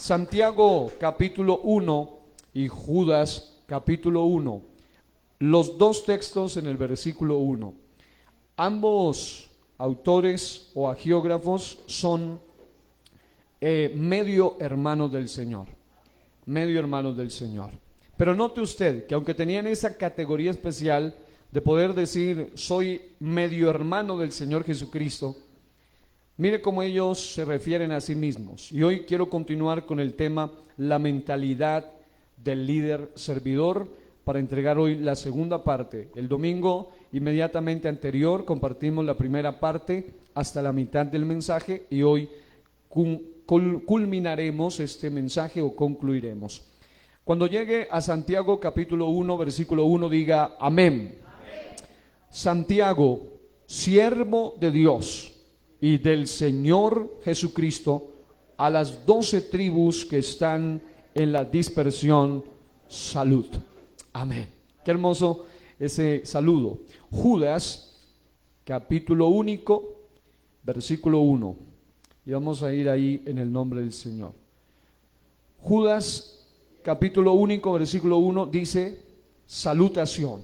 Santiago capítulo 1 y Judas capítulo 1. Los dos textos en el versículo 1. Ambos autores o agiógrafos son medio hermanos del Señor. Medio hermanos del Señor. Pero note usted que aunque tenían esa categoría especial de poder decir soy medio hermano del Señor Jesucristo, mire cómo ellos se refieren a sí mismos. Y hoy quiero continuar con el tema la mentalidad del líder servidor para entregar hoy la segunda parte. El domingo inmediatamente anterior compartimos la primera parte hasta la mitad del mensaje y hoy culminaremos este mensaje o concluiremos. Cuando llegue a Santiago capítulo 1 versículo 1 diga amén. Santiago, siervo de Dios y del Señor Jesucristo, a las 12 tribus que están en la dispersión, salud. Amén. Qué hermoso ese saludo. Judas, capítulo único, versículo 1. Y vamos a ir ahí en el nombre del Señor. Judas, capítulo único, versículo 1, dice, salutación.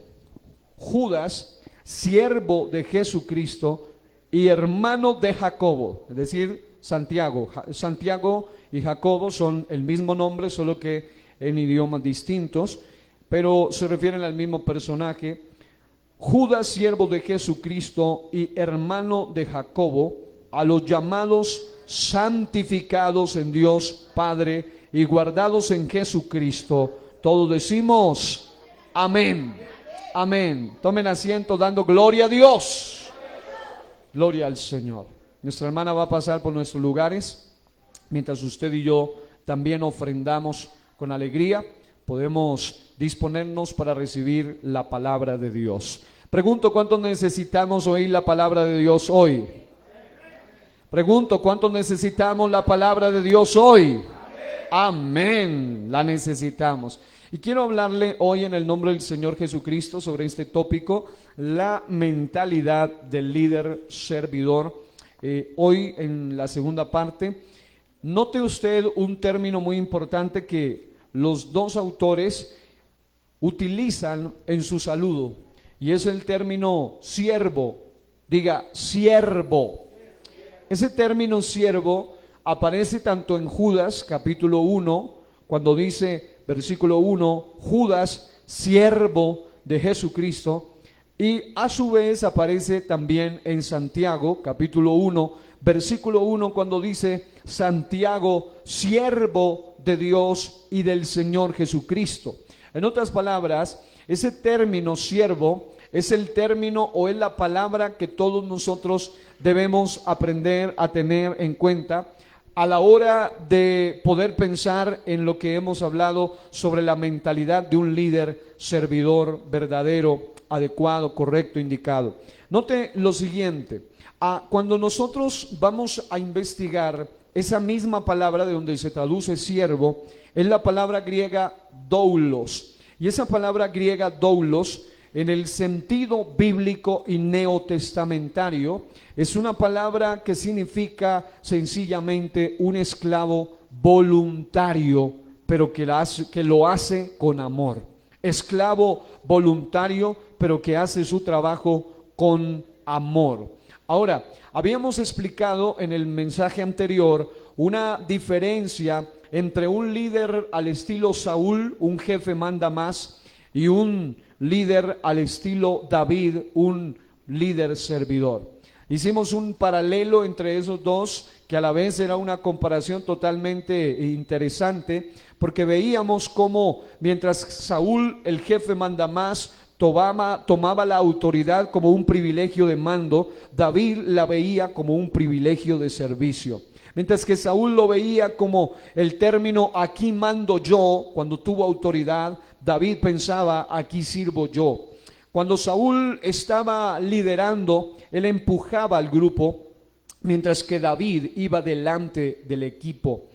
Judas, siervo de Jesucristo y hermano de Jacobo, es decir, Santiago. Santiago y Jacobo son el mismo nombre, solo que en idiomas distintos, pero se refieren al mismo personaje. Judas, siervo de Jesucristo y hermano de Jacobo, a los llamados santificados en Dios Padre y guardados en Jesucristo, todos decimos amén. Amén. Tomen asiento dando gloria a Dios. Gloria al Señor. Nuestra hermana va a pasar por nuestros lugares. Mientras usted y yo también ofrendamos con alegría, podemos disponernos para recibir la palabra de Dios. Pregunto, ¿cuántos necesitamos oír la palabra de Dios hoy? Pregunto, ¿cuántos necesitamos la palabra de Dios hoy? Amén. La necesitamos. Y quiero hablarle hoy en el nombre del Señor Jesucristo sobre este tópico, la mentalidad del líder servidor. Hoy en la segunda parte, note usted un término muy importante que los dos autores utilizan en su saludo, y es el término siervo. Diga, siervo. Ese término siervo aparece tanto en Judas capítulo 1, cuando dice, versículo 1, Judas, siervo de Jesucristo, y a su vez aparece también en Santiago, capítulo 1, versículo 1, cuando dice, Santiago, siervo de Dios y del Señor Jesucristo. En otras palabras, ese término siervo es el término o es la palabra que todos nosotros debemos aprender a tener en cuenta a la hora de poder pensar en lo que hemos hablado sobre la mentalidad de un líder servidor verdadero, adecuado, correcto, indicado. Note lo siguiente, cuando nosotros vamos a investigar esa misma palabra de donde se traduce siervo, es la palabra griega doulos, y esa palabra griega doulos en el sentido bíblico y neotestamentario es una palabra que significa sencillamente un esclavo voluntario, pero que lo hace con amor. Esclavo voluntario, pero que hace su trabajo con amor. Ahora, habíamos explicado en el mensaje anterior una diferencia entre un líder al estilo Saúl, un jefe manda más, y un líder al estilo David, un líder servidor. Hicimos un paralelo entre esos dos, que a la vez era una comparación totalmente interesante, porque veíamos cómo mientras Saúl, el jefe manda más, tomaba la autoridad como un privilegio de mando, David la veía como un privilegio de servicio. Mientras que Saúl lo veía como el término aquí mando yo, cuando tuvo autoridad, David pensaba aquí sirvo yo. Cuando Saúl estaba liderando, él empujaba al grupo, mientras que David iba delante del equipo.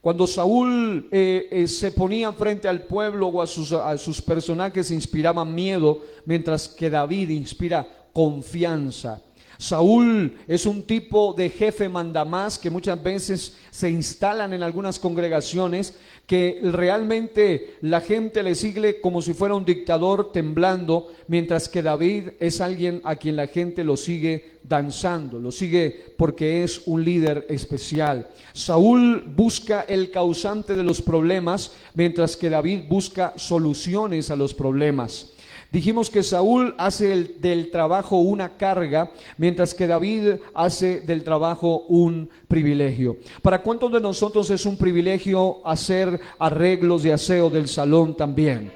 Cuando Saúl se ponía frente al pueblo o a sus personajes inspiraban miedo, mientras que David inspira confianza. Saúl es un tipo de jefe mandamás que muchas veces se instalan en algunas congregaciones, que realmente la gente le sigue como si fuera un dictador temblando, mientras que David es alguien a quien la gente lo sigue danzando, lo sigue porque es un líder especial. Saúl busca el causante de los problemas, mientras que David busca soluciones a los problemas. Dijimos que Saúl hace del trabajo una carga, mientras que David hace del trabajo un privilegio. ¿Para cuántos de nosotros es un privilegio hacer arreglos de aseo del salón también?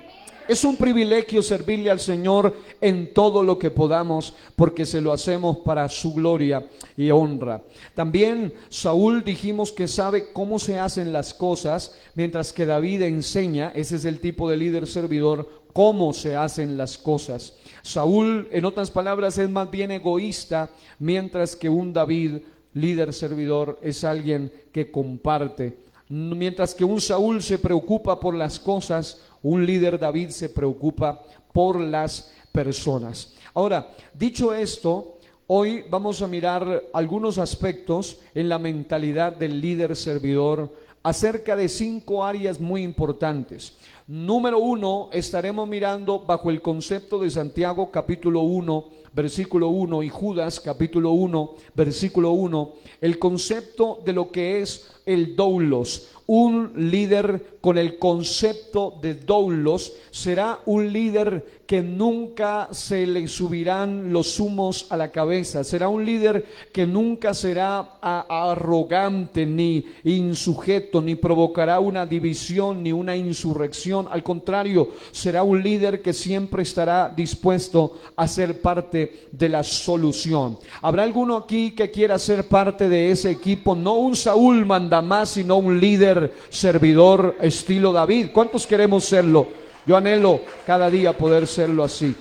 Es un privilegio servirle al Señor en todo lo que podamos, porque se lo hacemos para su gloria y honra. También Saúl dijimos que sabe cómo se hacen las cosas, mientras que David enseña, ese es el tipo de líder servidor, cómo se hacen las cosas. Saúl, en otras palabras, es más bien egoísta, mientras que un David, líder servidor, es alguien que comparte. Mientras que un Saúl se preocupa por las cosas, un líder David se preocupa por las personas. Ahora, dicho esto, hoy vamos a mirar algunos aspectos en la mentalidad del líder servidor acerca de 5 áreas muy importantes. Número 1, estaremos mirando bajo el concepto de Santiago capítulo 1, versículo 1 y Judas capítulo 1, versículo 1, el concepto de lo que es el doulos. Un líder con el concepto de doulos será un líder que nunca se le subirán los humos a la cabeza. Será un líder que nunca será arrogante ni insujeto, ni provocará una división ni una insurrección. Al contrario, será un líder que siempre estará dispuesto a ser parte de la solución. ¿Habrá alguno aquí que quiera ser parte de ese equipo? No un Saúl mandamás, sino un líder servidor estilo David. ¿Cuántos queremos serlo? Yo anhelo cada día poder serlo así.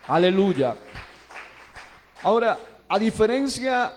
Aleluya. Ahora, a diferencia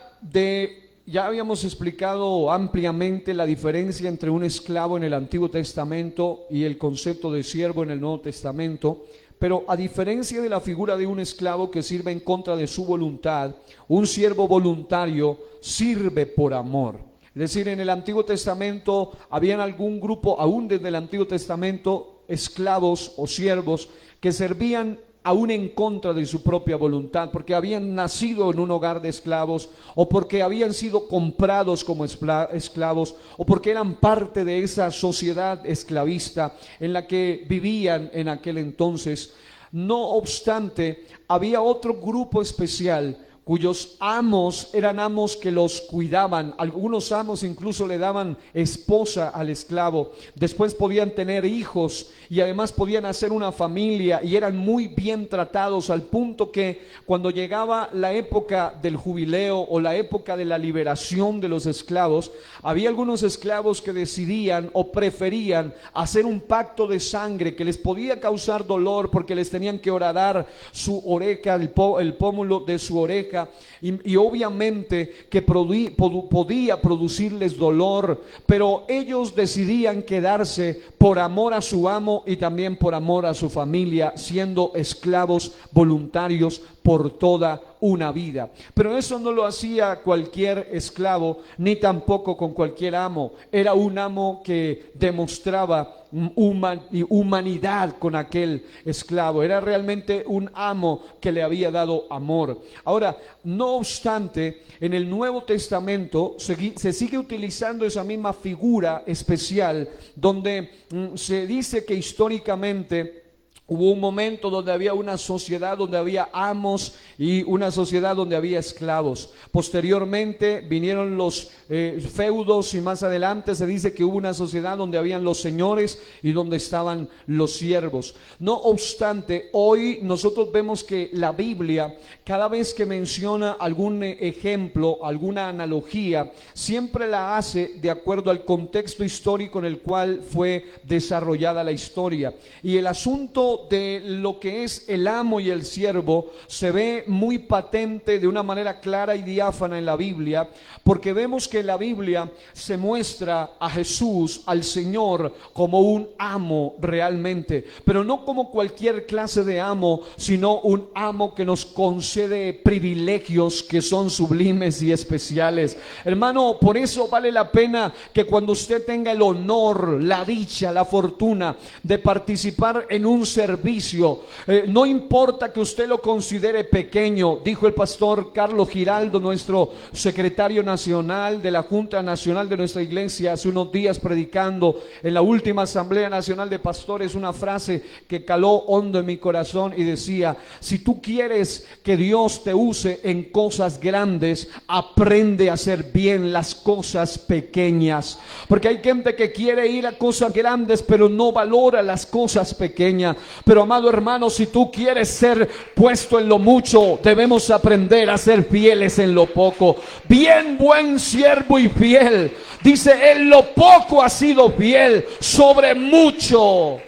ya habíamos explicado ampliamente la diferencia entre un esclavo en el Antiguo Testamento y el concepto de siervo en el Nuevo Testamento, pero a diferencia de la figura de un esclavo que sirve en contra de su voluntad, un siervo voluntario sirve por amor. Es decir, en el Antiguo Testamento habían algún grupo, aún desde el Antiguo Testamento, esclavos o siervos que servían aún en contra de su propia voluntad, porque habían nacido en un hogar de esclavos, o porque habían sido comprados como esclavos, o porque eran parte de esa sociedad esclavista en la que vivían en aquel entonces. No obstante, había otro grupo especial cuyos amos eran amos que los cuidaban. Algunos amos incluso le daban esposa al esclavo. Después podían tener hijos y además podían hacer una familia, y eran muy bien tratados, al punto que cuando llegaba la época del jubileo o la época de la liberación de los esclavos, había algunos esclavos que decidían o preferían hacer un pacto de sangre que les podía causar dolor, porque les tenían que horadar su oreja, el pómulo de su oreja, y obviamente que podía producirles dolor, pero ellos decidían quedarse por amor a su amo y también por amor a su familia, siendo esclavos voluntarios por toda una vida. Pero eso no lo hacía cualquier esclavo, ni tampoco con cualquier amo. Era un amo que demostraba humanidad con aquel esclavo. Era realmente un amo que le había dado amor. Ahora, no obstante, en el Nuevo Testamento se sigue utilizando esa misma figura especial, donde se dice que históricamente hubo un momento donde había una sociedad donde había amos y una sociedad donde había esclavos. Posteriormente vinieron los feudos, y más adelante se dice que hubo una sociedad donde habían los señores y donde estaban los siervos. No obstante, hoy nosotros vemos que la Biblia, cada vez que menciona algún ejemplo, alguna analogía, siempre la hace de acuerdo al contexto histórico en el cual fue desarrollada la historia. Y el asunto esto de lo que es el amo y el siervo se ve muy patente de una manera clara y diáfana en la Biblia, porque vemos que en la Biblia se muestra a Jesús, al Señor, como un amo realmente, pero no como cualquier clase de amo, sino un amo que nos concede privilegios que son sublimes y especiales. Hermano, por eso vale la pena que cuando usted tenga el honor, la dicha, la fortuna de participar en un servicio, no importa que usted lo considere pequeño. Dijo el pastor Carlos Giraldo, nuestro secretario nacional de la Junta Nacional de nuestra iglesia, hace unos días predicando en la última Asamblea Nacional de Pastores, una frase que caló hondo en mi corazón y decía: si tú quieres que Dios te use en cosas grandes, aprende a hacer bien las cosas pequeñas, porque hay gente que quiere ir a cosas grandes pero no valora las cosas pequeñas. Pero amado hermano, si tú quieres ser puesto en lo mucho, debemos aprender a ser fieles en lo poco. Bien, buen siervo y fiel, dice, en lo poco has sido fiel, sobre mucho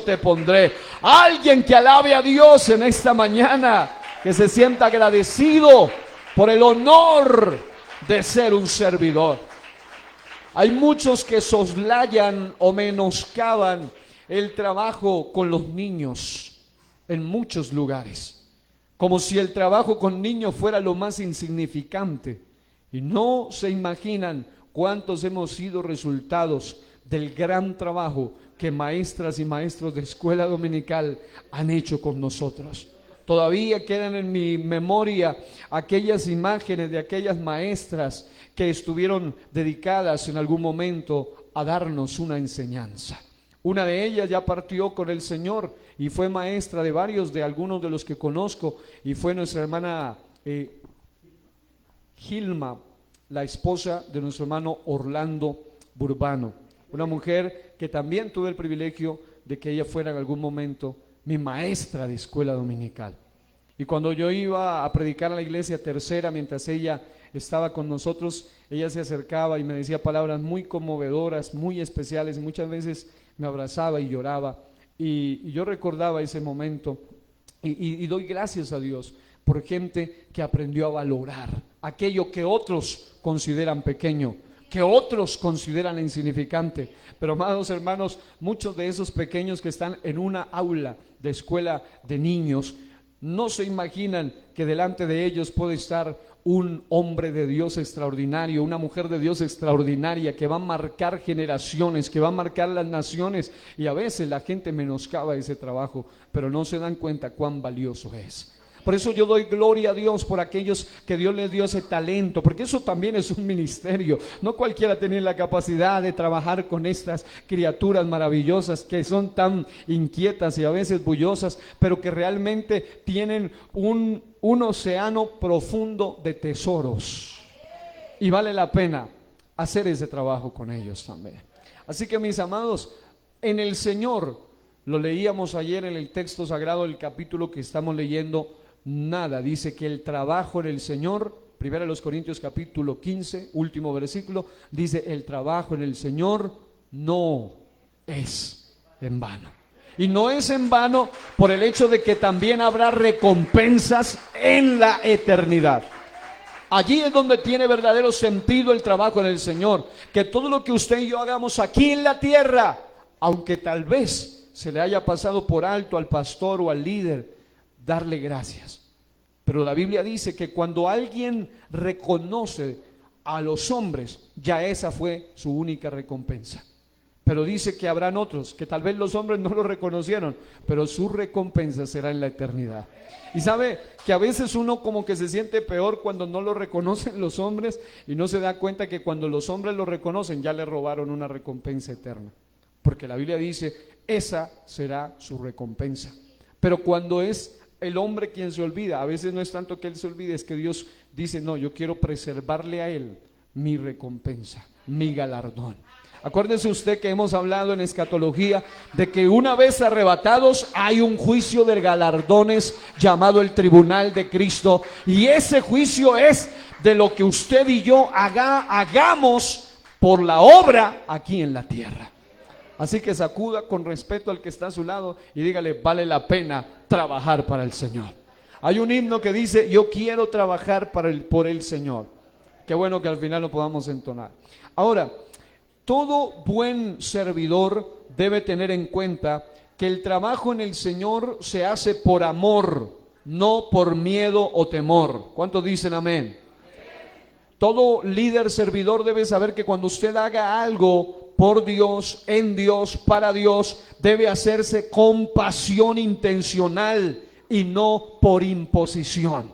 te pondré. Alguien que alabe a Dios en esta mañana, que se sienta agradecido por el honor de ser un servidor. Hay muchos que soslayan o menoscaban el trabajo con los niños en muchos lugares, como si el trabajo con niños fuera lo más insignificante, y no se imaginan cuántos hemos sido resultados del gran trabajo que maestras y maestros de escuela dominical han hecho con nosotros. Todavía quedan en mi memoria aquellas imágenes de aquellas maestras que estuvieron dedicadas en algún momento a darnos una enseñanza. Una de ellas ya partió con el Señor y fue maestra de algunos de los que conozco, y fue nuestra hermana Gilma, la esposa de nuestro hermano Orlando Burbano, una mujer que también tuve el privilegio de que ella fuera en algún momento mi maestra de escuela dominical. Y cuando yo iba a predicar a la iglesia tercera, mientras ella estaba con nosotros, ella se acercaba y me decía palabras muy conmovedoras, muy especiales, y muchas veces me abrazaba y lloraba, y yo recordaba ese momento, y doy gracias a Dios por gente que aprendió a valorar aquello que otros consideran pequeño, que otros consideran insignificante. Pero amados hermanos, muchos de esos pequeños que están en una aula de escuela de niños no se imaginan que delante de ellos puede estar un hombre de Dios extraordinario, una mujer de Dios extraordinaria, que va a marcar generaciones, que va a marcar las naciones. Y a veces la gente menoscaba ese trabajo, pero no se dan cuenta cuán valioso es. Por eso yo doy gloria a Dios por aquellos que Dios les dio ese talento, porque eso también es un ministerio. No cualquiera tiene la capacidad de trabajar con estas criaturas maravillosas que son tan inquietas y a veces bullosas, pero que realmente tienen un océano profundo de tesoros, y vale la pena hacer ese trabajo con ellos también. Así que, mis amados, en el Señor, lo leíamos ayer en el texto sagrado del capítulo que estamos leyendo, nada, dice que el trabajo en el Señor, 1 Corintios capítulo 15, último versículo, dice: el trabajo en el Señor no es en vano. Y no es en vano por el hecho de que también habrá recompensas en la eternidad. Allí es donde tiene verdadero sentido el trabajo en el Señor, que todo lo que usted y yo hagamos aquí en la tierra, aunque tal vez se le haya pasado por alto al pastor o al líder, darle gracias. Pero la Biblia dice que cuando alguien reconoce a los hombres, ya esa fue su única recompensa. Pero dice que habrán otros que tal vez los hombres no lo reconocieron, pero su recompensa será en la eternidad. Y sabe que a veces uno como que se siente peor cuando no lo reconocen los hombres, y no se da cuenta que cuando los hombres lo reconocen ya le robaron una recompensa eterna, porque la Biblia dice: esa será su recompensa. Pero cuando es el hombre quien se olvida, a veces no es tanto que él se olvide, es que Dios dice: no, yo quiero preservarle a él mi recompensa, mi galardón. Acuérdese usted que hemos hablado en escatología de que una vez arrebatados hay un juicio de galardones llamado el tribunal de Cristo, y ese juicio es de lo que usted y yo hagamos por la obra aquí en la tierra. Así que sacuda con respeto al que está a su lado y dígale, vale la pena trabajar para el Señor. Hay un himno que dice, yo quiero trabajar por el Señor. Qué bueno que al final lo podamos entonar. Ahora, todo buen servidor debe tener en cuenta que el trabajo en el Señor se hace por amor, no por miedo o temor. ¿Cuántos dicen amén? Todo líder servidor debe saber que cuando usted haga algo por Dios, en Dios, para Dios, debe hacerse con pasión intencional y no por imposición.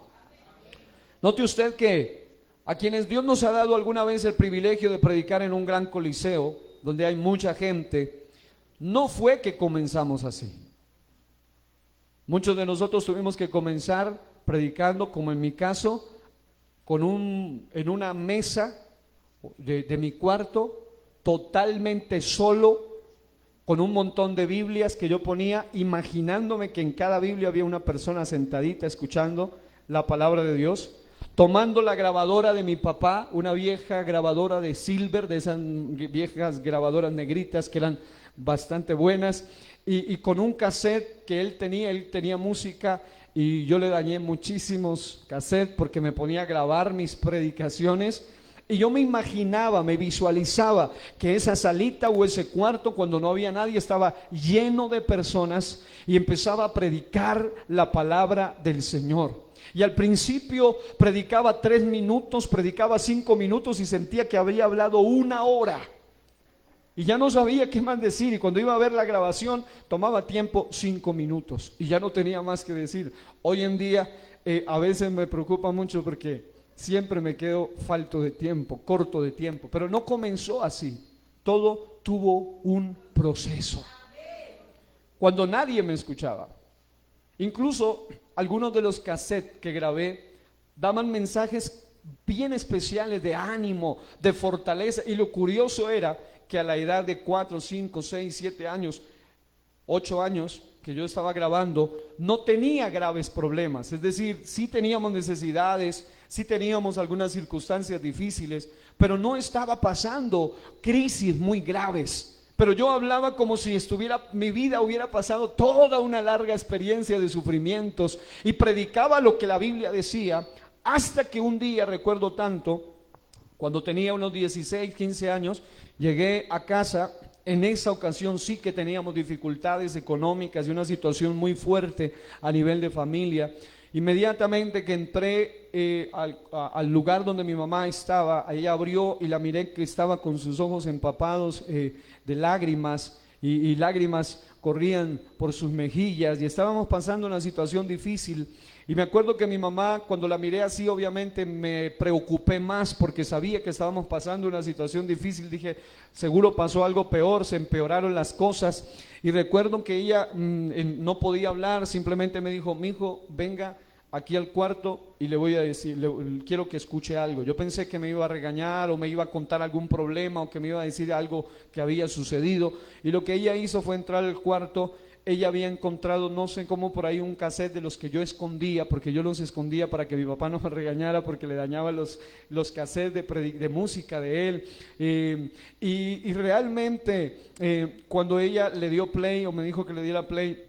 Note usted que a quienes Dios nos ha dado alguna vez el privilegio de predicar en un gran coliseo, donde hay mucha gente, no fue que comenzamos así. Muchos de nosotros tuvimos que comenzar predicando, como en mi caso, en una mesa de mi cuarto, totalmente solo, con un montón de Biblias que yo ponía, imaginándome que en cada Biblia había una persona sentadita escuchando la palabra de Dios, tomando la grabadora de mi papá, una vieja grabadora de silver, de esas viejas grabadoras negritas que eran bastante buenas, y con un cassette que él tenía música, y yo le dañé muchísimos cassettes porque me ponía a grabar mis predicaciones. Y yo me imaginaba, me visualizaba que esa salita o ese cuarto, cuando no había nadie, estaba lleno de personas y empezaba a predicar la palabra del Señor. Y al principio predicaba 3 minutos, predicaba 5 minutos y sentía que había hablado 1 hora. Y ya no sabía qué más decir, y cuando iba a ver la grabación tomaba tiempo 5 minutos y ya no tenía más que decir. Hoy en día a veces me preocupa mucho porque siempre me quedo falto de tiempo, corto de tiempo, pero no comenzó así, todo tuvo un proceso. Cuando nadie me escuchaba, incluso algunos de los cassettes que grabé daban mensajes bien especiales de ánimo, de fortaleza, y lo curioso era que a la edad de 4, 5, 6, 7 años, 8 años que yo estaba grabando, no tenía graves problemas. Es decir, sí teníamos necesidades, sí teníamos algunas circunstancias difíciles, pero no estaba pasando crisis muy graves. Pero yo hablaba como si mi vida hubiera pasado toda una larga experiencia de sufrimientos y predicaba lo que la Biblia decía, hasta que un día, recuerdo tanto, cuando tenía unos 16, 15 años, llegué a casa. En esa ocasión sí que teníamos dificultades económicas y una situación muy fuerte a nivel de familia. Inmediatamente que entré al lugar donde mi mamá estaba, ella abrió y la miré que estaba con sus ojos empapados de lágrimas y lágrimas corrían por sus mejillas y estábamos pasando una situación difícil. Y me acuerdo que mi mamá, cuando la miré así, obviamente me preocupé más porque sabía que estábamos pasando una situación difícil. Dije, seguro pasó algo peor, se empeoraron las cosas. Y recuerdo que ella no podía hablar, simplemente me dijo, mijo, venga aquí al cuarto y le voy a decir, quiero que escuche algo. Yo pensé que me iba a regañar o me iba a contar algún problema o que me iba a decir algo que había sucedido. Y lo que ella hizo fue entrar al cuarto. Ella había encontrado, no sé cómo, por ahí un cassette de los que yo escondía, porque yo los escondía para que mi papá no me regañara, porque le dañaba los cassettes de música de él. Y realmente, cuando ella le dio play, o me dijo que le diera play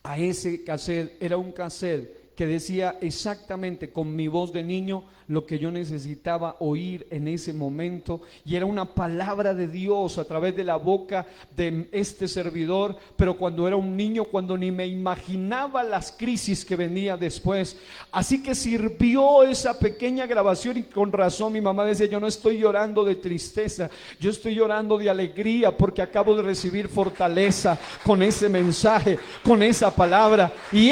a ese cassette, era un cassette que decía exactamente con mi voz de niño lo que yo necesitaba oír en ese momento, y era una palabra de Dios a través de la boca de este servidor, pero cuando era un niño, cuando ni me imaginaba las crisis que venía después. Así que sirvió esa pequeña grabación, y con razón mi mamá decía, yo no estoy llorando de tristeza, yo estoy llorando de alegría porque acabo de recibir fortaleza con ese mensaje, con esa palabra. Y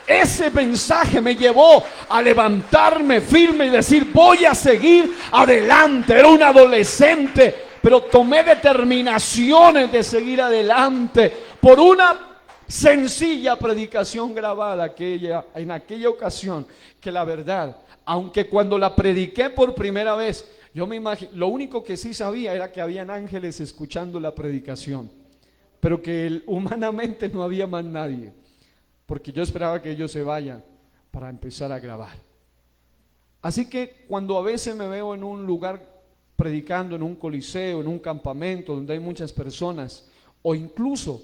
ese mensaje me llevó a levantarme firme y decir, voy a seguir adelante. Era un adolescente, pero tomé determinaciones de seguir adelante por una sencilla predicación grabada en aquella ocasión, que la verdad, aunque cuando la prediqué por primera vez, yo me imagino, lo único que sí sabía era que habían ángeles escuchando la predicación, pero que humanamente no había más nadie, porque yo esperaba que ellos se vayan para empezar a grabar. Así que cuando a veces me veo en un lugar predicando en un coliseo, en un campamento donde hay muchas personas, o incluso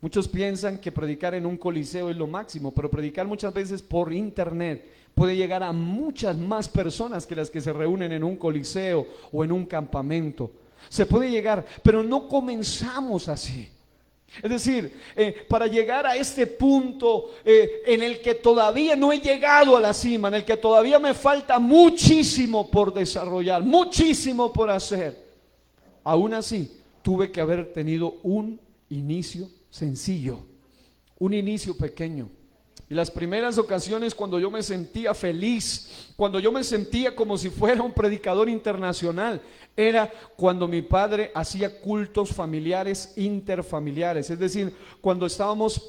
muchos piensan que predicar en un coliseo es lo máximo, pero predicar muchas veces por internet puede llegar a muchas más personas que las que se reúnen en un coliseo o en un campamento. Se puede llegar, pero no comenzamos así. Es decir, para llegar a este punto en el que todavía no he llegado a la cima, en el que todavía me falta muchísimo por desarrollar, muchísimo por hacer, aún así tuve que haber tenido un inicio sencillo, un inicio pequeño. Y las primeras ocasiones cuando yo me sentía feliz, cuando yo me sentía como si fuera un predicador internacional, era cuando mi padre hacía cultos familiares, interfamiliares. Es decir, cuando estábamos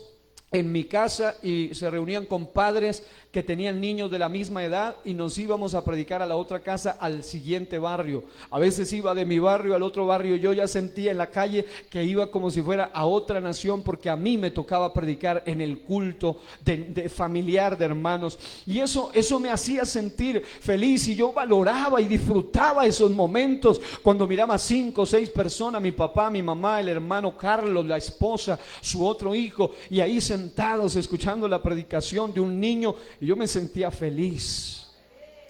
en mi casa y se reunían con padres que tenían niños de la misma edad y nos íbamos a predicar a la otra casa, al siguiente barrio. A veces iba de mi barrio al otro barrio. Yo ya sentía en la calle que iba como si fuera a otra nación, porque a mí me tocaba predicar en el culto de familiar de hermanos, y eso me hacía sentir feliz, y yo valoraba y disfrutaba esos momentos cuando miraba 5 o 6 personas, mi papá, mi mamá, el hermano Carlos, la esposa, su otro hijo, y ahí sentados escuchando la predicación de un niño, y yo me sentía feliz.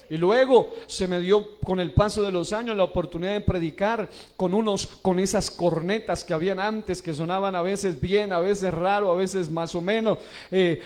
Y luego se me dio, con el paso de los años, la oportunidad de predicar con esas cornetas que habían antes, que sonaban a veces bien, a veces raro, a veces más o menos,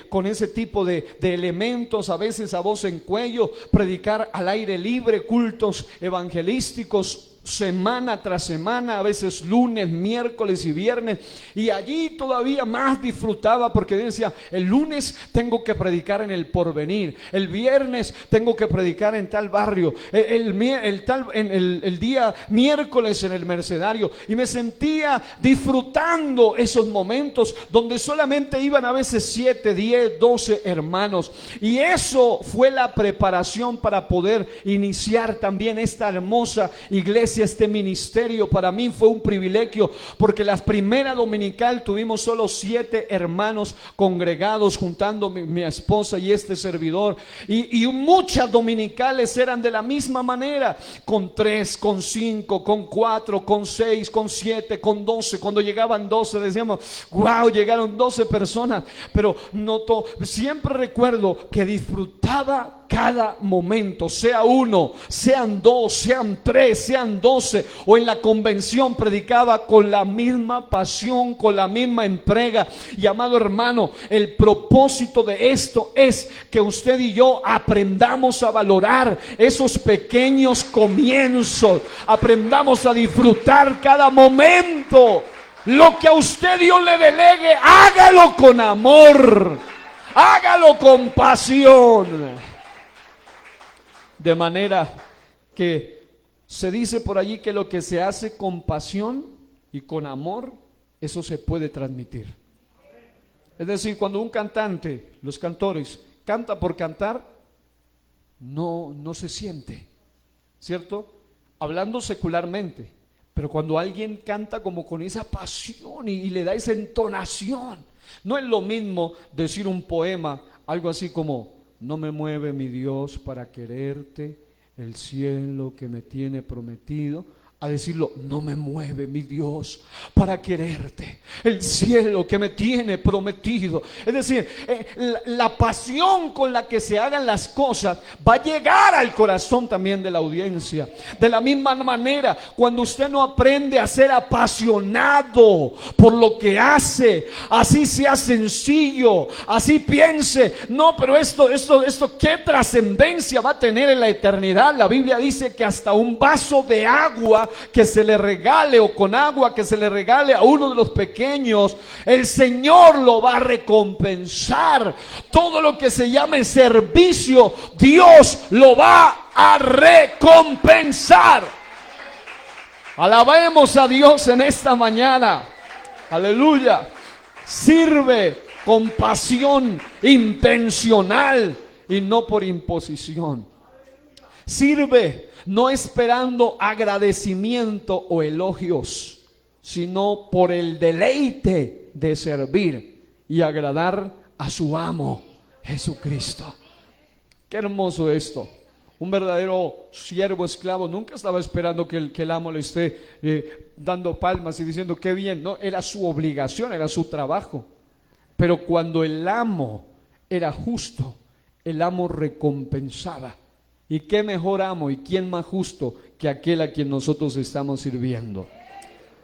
con ese tipo de elementos, a veces a voz en cuello, predicar al aire libre, cultos evangelísticos, semana tras semana, a veces lunes, miércoles y viernes, y allí todavía más disfrutaba, porque decía, el lunes tengo que predicar en el Porvenir, el viernes tengo que predicar en tal barrio, el día miércoles en el Mercedario, y me sentía disfrutando esos momentos donde solamente iban a veces 7, 10, 12 hermanos, y eso fue la preparación para poder iniciar también esta hermosa iglesia. Este ministerio para mí fue un privilegio, porque la primera dominical tuvimos solo 7 hermanos congregados, juntando mi esposa y este servidor, y muchas dominicales eran de la misma manera, con 3, con 5, con 4, con 6, con 7, con 12. Cuando llegaban 12 decíamos, wow, llegaron 12 personas, pero siempre recuerdo que disfrutaba cada momento, sea 1, sean 2, sean 3, sean 12, o en la convención predicaba con la misma pasión, con la misma entrega. Y amado hermano, el propósito de esto es que usted y yo aprendamos a valorar esos pequeños comienzos, aprendamos a disfrutar cada momento. Lo que a usted Dios le delegue, hágalo con amor, hágalo con pasión. De manera que se dice por allí que lo que se hace con pasión y con amor, eso se puede transmitir. Es decir, cuando un cantante, los cantores, canta por cantar, no se siente, ¿cierto? Hablando secularmente. Pero cuando alguien canta como con esa pasión y le da esa entonación, no es lo mismo decir un poema, algo así como: no me mueve mi Dios para quererte, el cielo que me tiene prometido, a decirlo: no me mueve mi Dios para quererte, el cielo que me tiene prometido. Es decir, la pasión con la que se hagan las cosas va a llegar al corazón también de la audiencia. De la misma manera, cuando usted no aprende a ser apasionado por lo que hace, así sea sencillo, así piense, no, pero esto ¿qué trascendencia va a tener en la eternidad? La Biblia dice que hasta un vaso de agua que se le regale, o con agua que se le regale a uno de los pequeños, el Señor lo va a recompensar. Todo lo que se llame servicio, Dios lo va a recompensar. Alabemos a Dios en esta mañana. Aleluya. Sirve con pasión intencional y no por imposición. Sirve no esperando agradecimiento o elogios, sino por el deleite de servir y agradar a su amo Jesucristo. Qué hermoso esto. Un verdadero siervo esclavo nunca estaba esperando que el amo le esté dando palmas y diciendo qué bien. No, era su obligación, era su trabajo. Pero cuando el amo era justo, el amo recompensaba. ¿Y qué mejor amo y quién más justo que aquel a quien nosotros estamos sirviendo?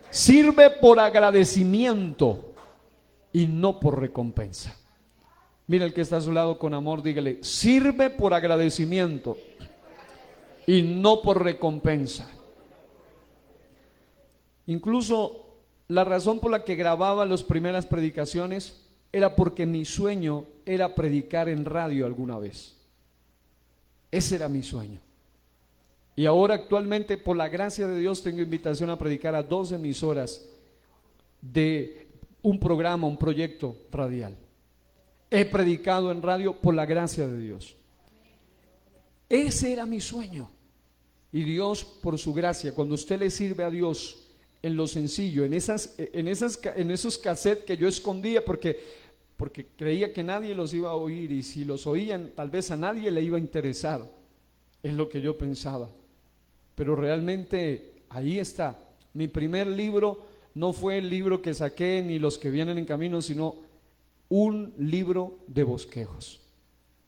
Sirve por agradecimiento y no por recompensa. Mira el que está a su lado con amor, dígale, sirve por agradecimiento y no por recompensa. Incluso la razón por la que grababa las primeras predicaciones era porque mi sueño era predicar en radio alguna vez. Ese era mi sueño. Y ahora actualmente, por la gracia de Dios, tengo invitación a predicar a 2 emisoras de un programa, un proyecto radial. He predicado en radio por la gracia de Dios. Ese era mi sueño. Y Dios, por su gracia, cuando usted le sirve a Dios en lo sencillo, en esos cassettes que yo escondía porque creía que nadie los iba a oír, y si los oían, tal vez a nadie le iba a interesar, es lo que yo pensaba. Pero realmente ahí está. Mi primer libro no fue el libro que saqué ni los que vienen en camino, sino un libro de bosquejos,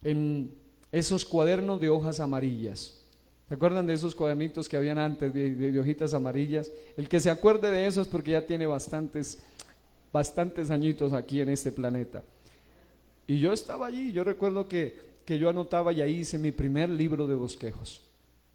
en esos cuadernos de hojas amarillas. ¿Se acuerdan de esos cuadernitos que habían antes de hojitas amarillas? El que se acuerde de esos porque ya tiene bastantes añitos aquí en este planeta. Y yo estaba allí, yo recuerdo que yo anotaba y ahí hice mi primer libro de bosquejos.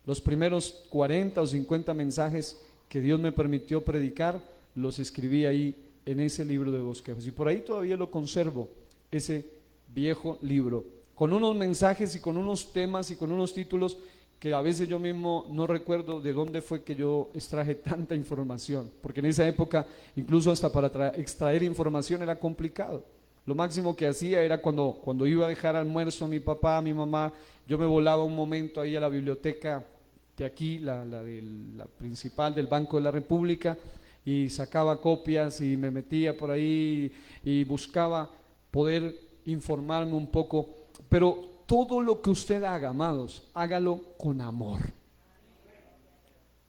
Los primeros 40 o 50 mensajes que Dios me permitió predicar, los escribí ahí en ese libro de bosquejos. Y por ahí todavía lo conservo, ese viejo libro, con unos mensajes y con unos temas y con unos títulos que a veces yo mismo no recuerdo de dónde fue que yo extraje tanta información, porque en esa época incluso hasta para extraer información era complicado. Lo máximo que hacía era cuando iba a dejar almuerzo a mi papá, a mi mamá, yo me volaba un momento ahí a la biblioteca de aquí, la principal del Banco de la República, y sacaba copias y me metía por ahí y buscaba poder informarme un poco. Pero todo lo que usted haga, amados, hágalo con amor.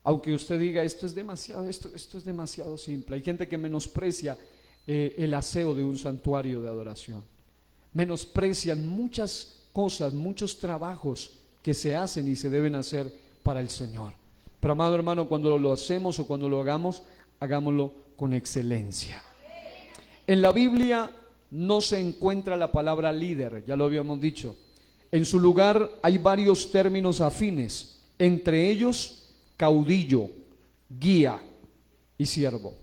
Aunque usted diga, esto es demasiado simple. Hay gente que menosprecia el aseo de un santuario de adoración. Menosprecian muchas cosas, muchos trabajos que se hacen y se deben hacer para el Señor. Pero amado hermano, cuando lo hacemos o cuando lo hagamos, hagámoslo con excelencia. En la Biblia no se encuentra la palabra líder, ya lo habíamos dicho. En su lugar hay varios términos afines, entre ellos caudillo, guía y siervo.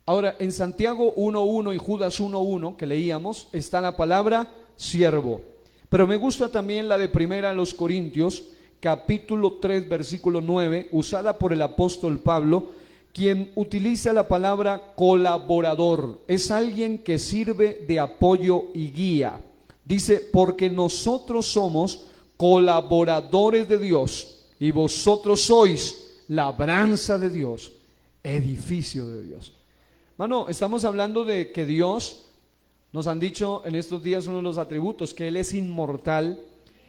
Ahora, en Santiago 1:1 y Judas 1:1 que leíamos, está la palabra siervo. Pero me gusta también la de primera a los Corintios, capítulo 3, versículo 9, usada por el apóstol Pablo, quien utiliza la palabra colaborador. Es alguien que sirve de apoyo y guía. Dice, porque nosotros somos colaboradores de Dios y vosotros sois labranza de Dios, edificio de Dios. Hermano, estamos hablando de que Dios, nos han dicho en estos días uno de los atributos, que Él es inmortal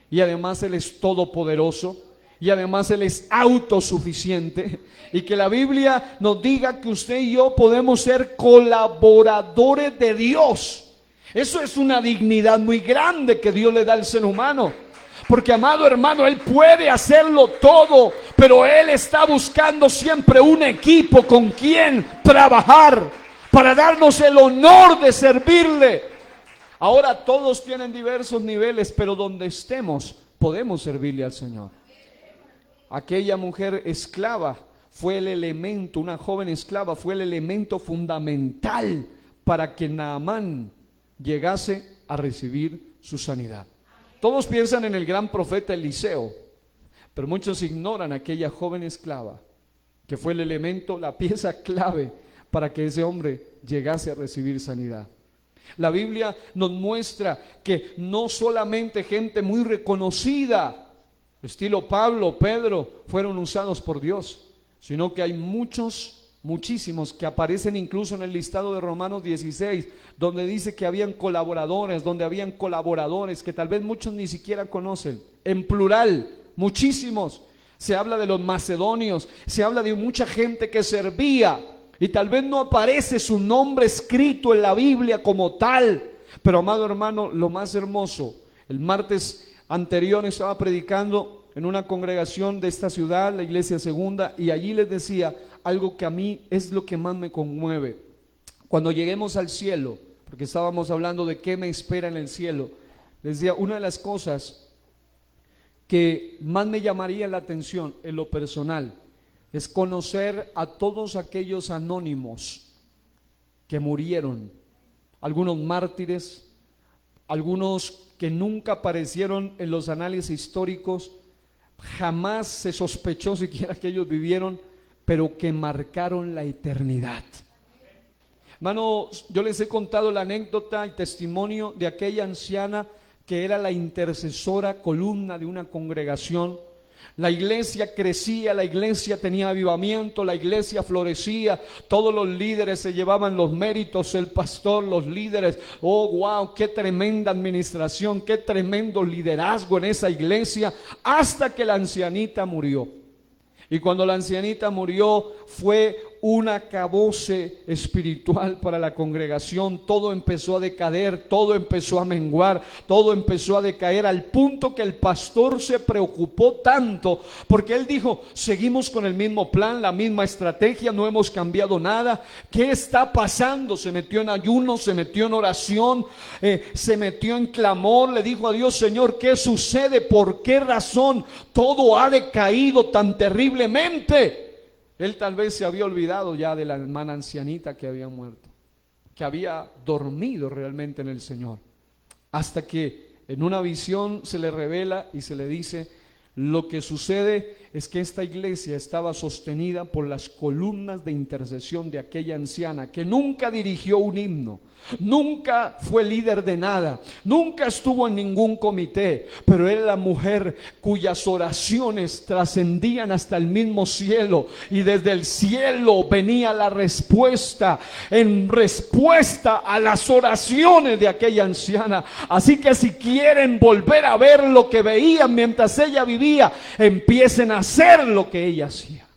y además Él es todopoderoso y además Él es autosuficiente, y que la Biblia nos diga que usted y yo podemos ser colaboradores de Dios. Eso es una dignidad muy grande que Dios le da al ser humano, porque amado hermano, Él puede hacerlo todo, pero Él está buscando siempre un equipo con quien trabajar para darnos el honor de servirle. Ahora todos tienen diversos niveles, pero donde estemos podemos servirle al Señor. Aquella mujer esclava fue el elemento, una joven esclava fue el elemento fundamental para que Naamán llegase a recibir su sanidad. Todos piensan en el gran profeta Eliseo, pero muchos ignoran a aquella joven esclava que fue el elemento, la pieza clave para que ese hombre llegase a recibir sanidad. La Biblia nos muestra que no solamente gente muy reconocida, estilo Pablo, Pedro, fueron usados por Dios, sino que hay muchísimos que aparecen incluso en el listado de Romanos 16, donde dice que habían colaboradores, que tal vez muchos ni siquiera conocen, en plural, muchísimos. Se habla de los macedonios, se habla de mucha gente que servía y tal vez no aparece su nombre escrito en la Biblia como tal. Pero amado hermano, lo más hermoso, el martes anterior estaba predicando en una congregación de esta ciudad, la Iglesia Segunda, y allí les decía algo que a mí es lo que más me conmueve. Cuando lleguemos al cielo, porque estábamos hablando de qué me espera en el cielo, les decía, una de las cosas que más me llamaría la atención en lo personal es conocer a todos aquellos anónimos que murieron, algunos mártires, algunos que nunca aparecieron en los análisis históricos, jamás se sospechó siquiera que ellos vivieron, pero que marcaron la eternidad. Hermano, yo les he contado la anécdota, el testimonio de aquella anciana que era la intercesora columna de una congregación. La iglesia crecía, la iglesia tenía avivamiento, la iglesia florecía, todos los líderes se llevaban los méritos, el pastor, los líderes. Oh, wow, qué tremenda administración, qué tremendo liderazgo en esa iglesia, hasta que la ancianita murió. Y cuando la ancianita murió fue un acabose espiritual para la congregación. Todo empezó a decaer, todo empezó a menguar, todo empezó a decaer, al punto que el pastor se preocupó tanto, porque él dijo, seguimos con el mismo plan, la misma estrategia, no hemos cambiado nada. ¿Qué está pasando? Se metió en ayuno, se metió en oración, se metió en clamor, le dijo a Dios, Señor, ¿qué sucede? ¿Por qué razón todo ha decaído tan terriblemente? Él tal vez se había olvidado ya de la hermana ancianita que había muerto, que había dormido realmente en el Señor, hasta que en una visión se le revela y se le dice, lo que sucede es que esta iglesia estaba sostenida por las columnas de intercesión de aquella anciana que nunca dirigió un himno, nunca fue líder de nada, nunca estuvo en ningún comité, pero era la mujer cuyas oraciones trascendían hasta el mismo cielo, y desde el cielo venía la respuesta, en respuesta a las oraciones de aquella anciana. Así que si quieren volver a ver lo que veían mientras ella vivía, empiecen a hacer lo que ella hacía.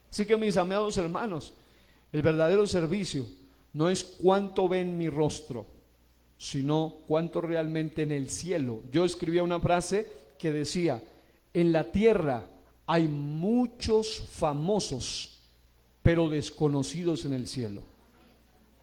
Así que, mis amados hermanos, el verdadero servicio no es cuánto ven mi rostro, sino cuánto realmente en el cielo. Yo escribía una frase que decía, en la tierra hay muchos famosos, pero desconocidos en el cielo.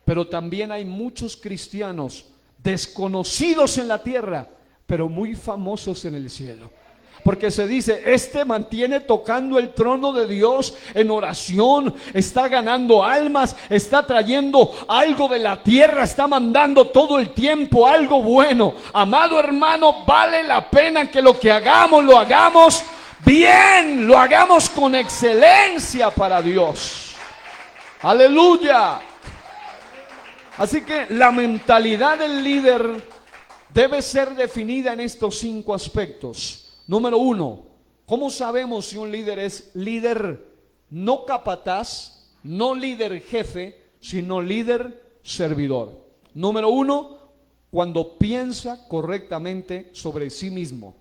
Pero también hay muchos cristianos desconocidos en la tierra, pero muy famosos en el cielo. Porque se dice, este mantiene tocando el trono de Dios en oración, está ganando almas, está trayendo algo de la tierra, está mandando todo el tiempo algo bueno. Amado hermano, vale la pena que lo que hagamos, lo hagamos bien, lo hagamos con excelencia para Dios. Aleluya. Así que la mentalidad del líder debe ser definida en estos 5 aspectos. Número 1, ¿cómo sabemos si un líder es líder no capataz, no líder jefe, sino líder servidor? Número 1, cuando piensa correctamente sobre sí mismo.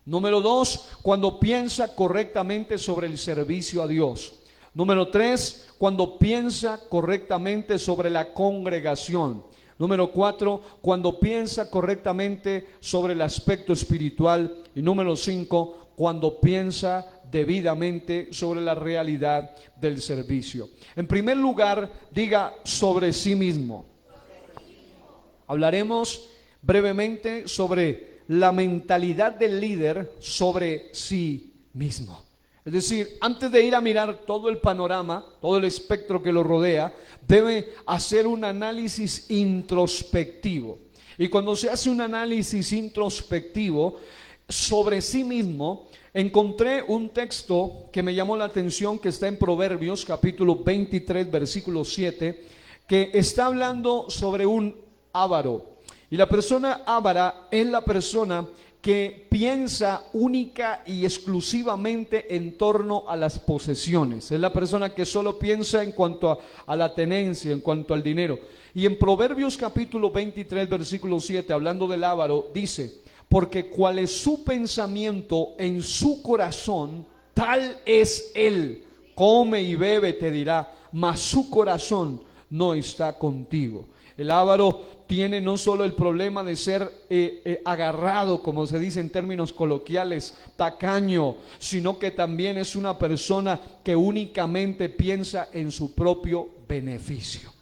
Número 2, cuando piensa correctamente sobre el servicio a Dios. Número 3, cuando piensa correctamente sobre la congregación. Número 4, cuando piensa correctamente sobre el aspecto espiritual. Y número 5, cuando piensa debidamente sobre la realidad del servicio. En primer lugar, diga sobre sí mismo. Hablaremos brevemente sobre la mentalidad del líder sobre sí mismo. Es decir, antes de ir a mirar todo el panorama, todo el espectro que lo rodea, debe hacer un análisis introspectivo. Y cuando se hace un análisis introspectivo sobre sí mismo, encontré un texto que me llamó la atención, que está en Proverbios capítulo 23 versículo 7, que está hablando sobre un avaro. Y la persona avara es la persona que piensa única y exclusivamente en torno a las posesiones. Es la persona que solo piensa en cuanto a la tenencia, en cuanto al dinero. Y en Proverbios capítulo 23 versículo 7, hablando del avaro, dice: porque cuál es su pensamiento en su corazón, tal es él. Come y bebe, te dirá, mas su corazón no está contigo. El avaro tiene no solo el problema de ser agarrado, como se dice en términos coloquiales, tacaño, sino que también es una persona que únicamente piensa en su propio beneficio.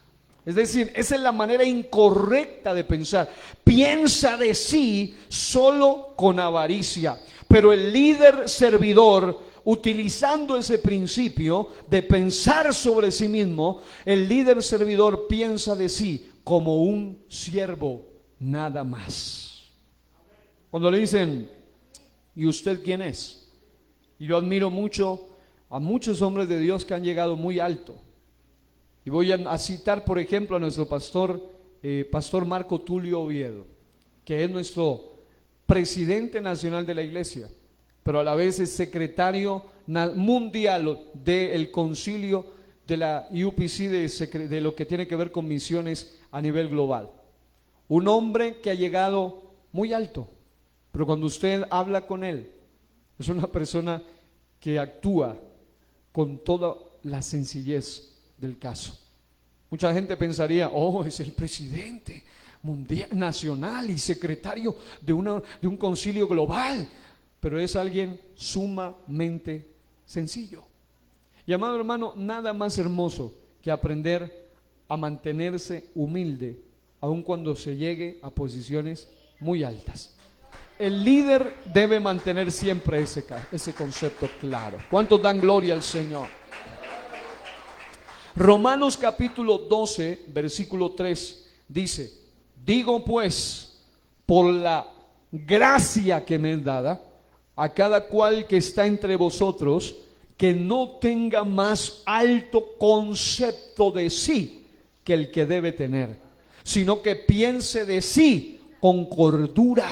Es decir, esa es la manera incorrecta de pensar. Piensa de sí solo con avaricia. Pero el líder servidor, utilizando ese principio de pensar sobre sí mismo, el líder servidor piensa de sí como un siervo, nada más. Cuando le dicen, ¿y usted quién es? Y yo admiro mucho a muchos hombres de Dios que han llegado muy alto. Y voy a citar, por ejemplo, a nuestro pastor Marco Tulio Oviedo, que es nuestro presidente nacional de la iglesia, pero a la vez es secretario mundial del concilio de la UPC, de lo que tiene que ver con misiones a nivel global. Un hombre que ha llegado muy alto, pero cuando usted habla con él, es una persona que actúa con toda la sencillez del caso. Mucha gente pensaría, oh, es el presidente mundial, nacional y secretario de un concilio global, pero es alguien sumamente sencillo. Y amado hermano, nada más hermoso que aprender a mantenerse humilde, aun cuando se llegue a posiciones muy altas. El líder debe mantener siempre ese concepto claro. ¿Cuántos dan gloria al Señor? Romanos capítulo 12, versículo 3 dice, digo pues, por la gracia que me es dada, a cada cual que está entre vosotros, que no tenga más alto concepto de sí que el que debe tener, sino que piense de sí con cordura,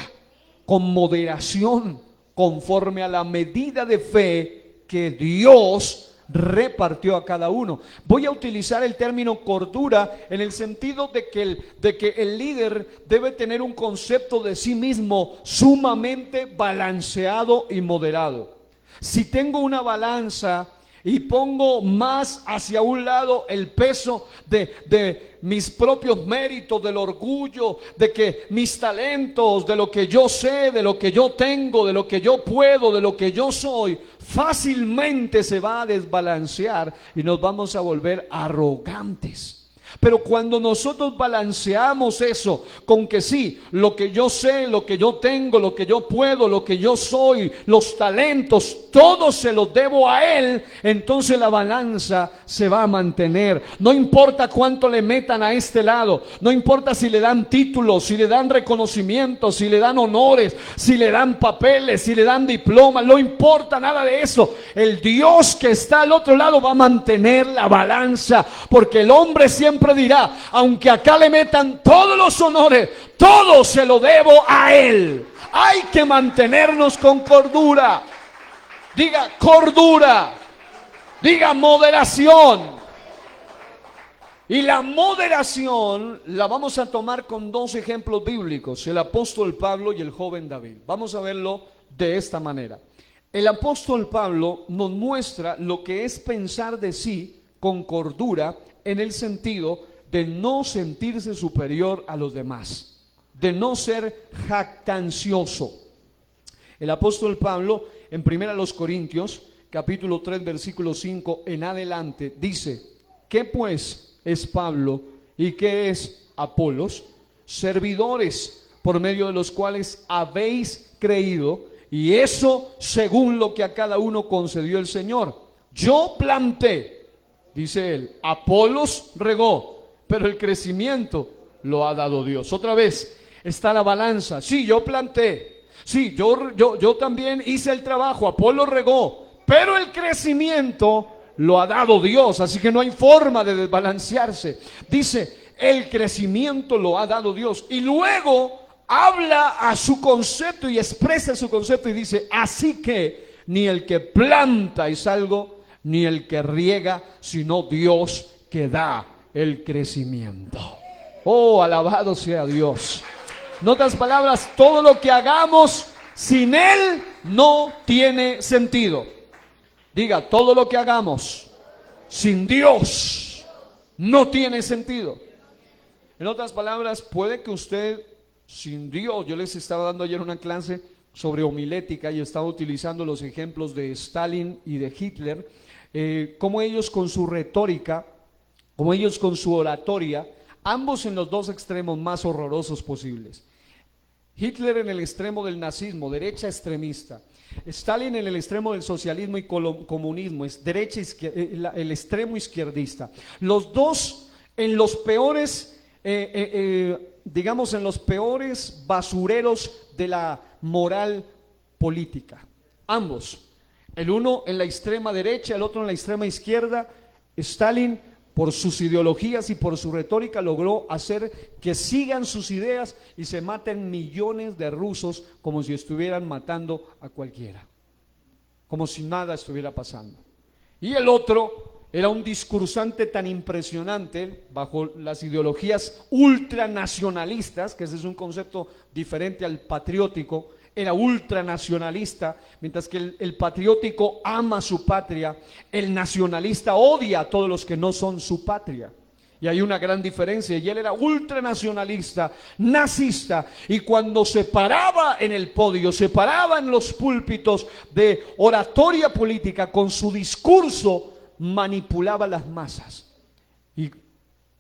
con moderación, conforme a la medida de fe que Dios repartió a cada uno. Voy a utilizar el término cordura en el sentido de que el líder debe tener un concepto de sí mismo sumamente balanceado y moderado. Si tengo una balanza y pongo más hacia un lado el peso de mis propios méritos, del orgullo, de que mis talentos, de lo que yo sé, de lo que yo tengo, de lo que yo puedo, de lo que yo soy, fácilmente se va a desbalancear y nos vamos a volver arrogantes. Pero cuando nosotros balanceamos eso con que sí, lo que yo sé, lo que yo tengo, lo que yo puedo, lo que yo soy, los talentos, todo se los debo a Él, entonces la balanza se va a mantener. No importa cuánto le metan a este lado, no importa si le dan títulos, si le dan reconocimientos, si le dan honores, si le dan papeles, si le dan diplomas, no importa nada de eso. El Dios que está al otro lado va a mantener la balanza, porque el hombre siempre dirá, aunque acá le metan todos los honores, todo se lo debo a Él. Hay que mantenernos con cordura. Diga cordura, diga moderación. Y la moderación la vamos a tomar con dos ejemplos bíblicos, el apóstol Pablo y el joven David. Vamos a verlo de esta manera. El apóstol Pablo nos muestra lo que es pensar de sí con cordura, en el sentido de no sentirse superior a los demás, de no ser jactancioso. El apóstol Pablo en 1 Corintios capítulo 3 versículo 5 en adelante dice, ¿qué pues es Pablo y qué es Apolos? Servidores por medio de los cuales habéis creído, y eso según lo que a cada uno concedió el Señor. Yo planté, dice él, Apolos regó, pero el crecimiento lo ha dado Dios. Otra vez está la balanza. Sí, yo planté. Sí, yo también hice el trabajo. Apolos regó, pero el crecimiento lo ha dado Dios. Así que no hay forma de desbalancearse. Dice, el crecimiento lo ha dado Dios. Y luego habla a su concepto y expresa su concepto y dice, así que ni el que planta es algo, ni el que riega, sino Dios que da el crecimiento. Oh, alabado sea Dios. En otras palabras, todo lo que hagamos sin Él no tiene sentido. Diga, todo lo que hagamos sin Dios no tiene sentido. En otras palabras, puede que usted sin Dios, yo les estaba dando ayer una clase sobre homilética y estaba utilizando los ejemplos de Stalin y de Hitler, como ellos con su retórica, como ellos con su oratoria, ambos en los dos extremos más horrorosos posibles. Hitler en el extremo del nazismo, derecha extremista. Stalin en el extremo del socialismo y comunismo, es derecha, el extremo izquierdista. Los dos en los peores, digamos, en los peores basureros de la moral política. Ambos, el uno en la extrema derecha, el otro en la extrema izquierda. Stalin, por sus ideologías y por su retórica, logró hacer que sigan sus ideas y se maten millones de rusos como si estuvieran matando a cualquiera, como si nada estuviera pasando. Y el otro era un discursante tan impresionante bajo las ideologías ultranacionalistas, que ese es un concepto diferente al patriótico. Era ultranacionalista, mientras que el patriótico ama su patria, el nacionalista odia a todos los que no son su patria. Y hay una gran diferencia, y él era ultranacionalista, nazista, y cuando se paraba en el podio, se paraba en los púlpitos de oratoria política, con su discurso manipulaba las masas. Y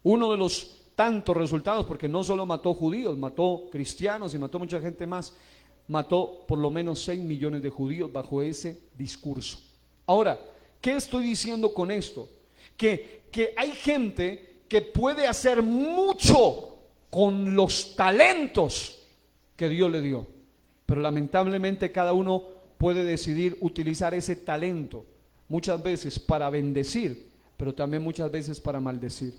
uno de los tantos resultados, porque no solo mató judíos, mató cristianos y mató mucha gente más, mató por lo menos 6 millones de judíos bajo ese discurso. Ahora, ¿qué estoy diciendo con esto? Que hay gente que puede hacer mucho con los talentos que Dios le dio, pero lamentablemente cada uno puede decidir utilizar ese talento muchas veces para bendecir, pero también muchas veces para maldecir.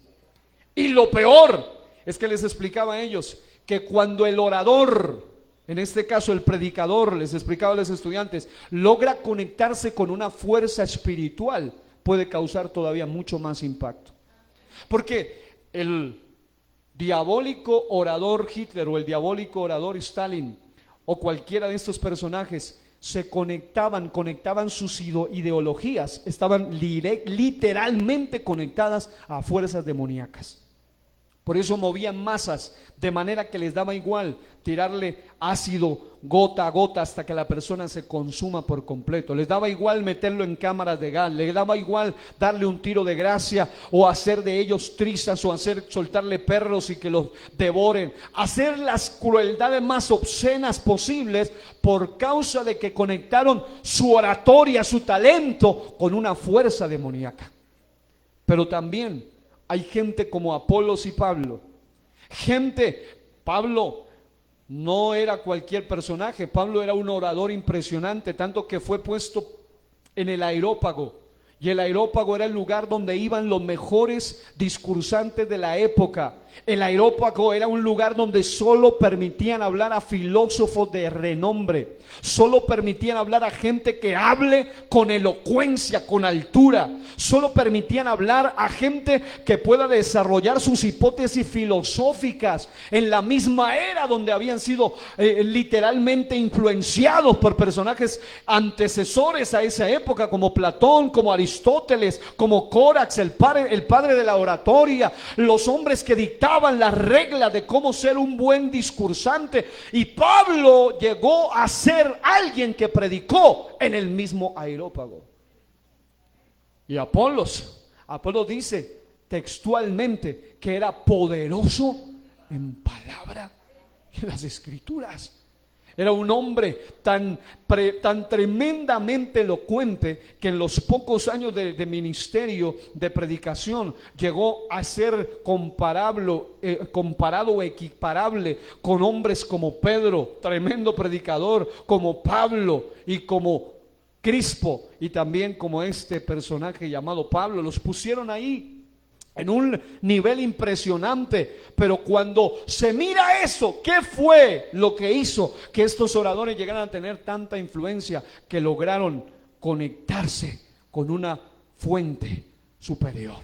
Y lo peor es que les explicaba a ellos que cuando el orador, en este caso el predicador, les explicaba a los estudiantes, logra conectarse con una fuerza espiritual, puede causar todavía mucho más impacto. Porque el diabólico orador Hitler o el diabólico orador Stalin o cualquiera de estos personajes se conectaban sus ideologías, estaban literalmente conectadas a fuerzas demoníacas. Por eso movían masas, de manera que les daba igual tirarle ácido gota a gota hasta que la persona se consuma por completo. Les daba igual meterlo en cámaras de gas, les daba igual darle un tiro de gracia o hacer de ellos trizas o soltarle perros y que los devoren. Hacer las crueldades más obscenas posibles por causa de que conectaron su oratoria, su talento con una fuerza demoníaca. Pero también hay gente como Apolos y Pablo. Pablo no era cualquier personaje. Pablo era un orador impresionante, tanto que fue puesto en el Areópago. Y el Areópago era el lugar donde iban los mejores discursantes de la época. El Areópago era un lugar donde solo permitían hablar a filósofos de renombre. Solo permitían hablar a gente que hable con elocuencia, con altura. Solo permitían hablar a gente que pueda desarrollar sus hipótesis filosóficas en la misma era donde habían sido literalmente influenciados por personajes antecesores a esa época, como Platón, como Aristóteles, como Corax, el padre de la oratoria, los hombres que dictaban las reglas de cómo ser un buen discursante. Y Pablo llegó a ser alguien que predicó en el mismo Areópago. Y Apolos dice textualmente que era poderoso en palabra y en las escrituras. Era un hombre tan tremendamente elocuente que en los pocos años de ministerio, de predicación, llegó a ser comparado o equiparable con hombres como Pedro, tremendo predicador, como Pablo y como Crispo, y también como este personaje llamado Pablo. Los pusieron ahí en un nivel impresionante, pero cuando se mira eso, ¿qué fue lo que hizo que estos oradores llegaran a tener tanta influencia? Que lograron conectarse con una fuente superior.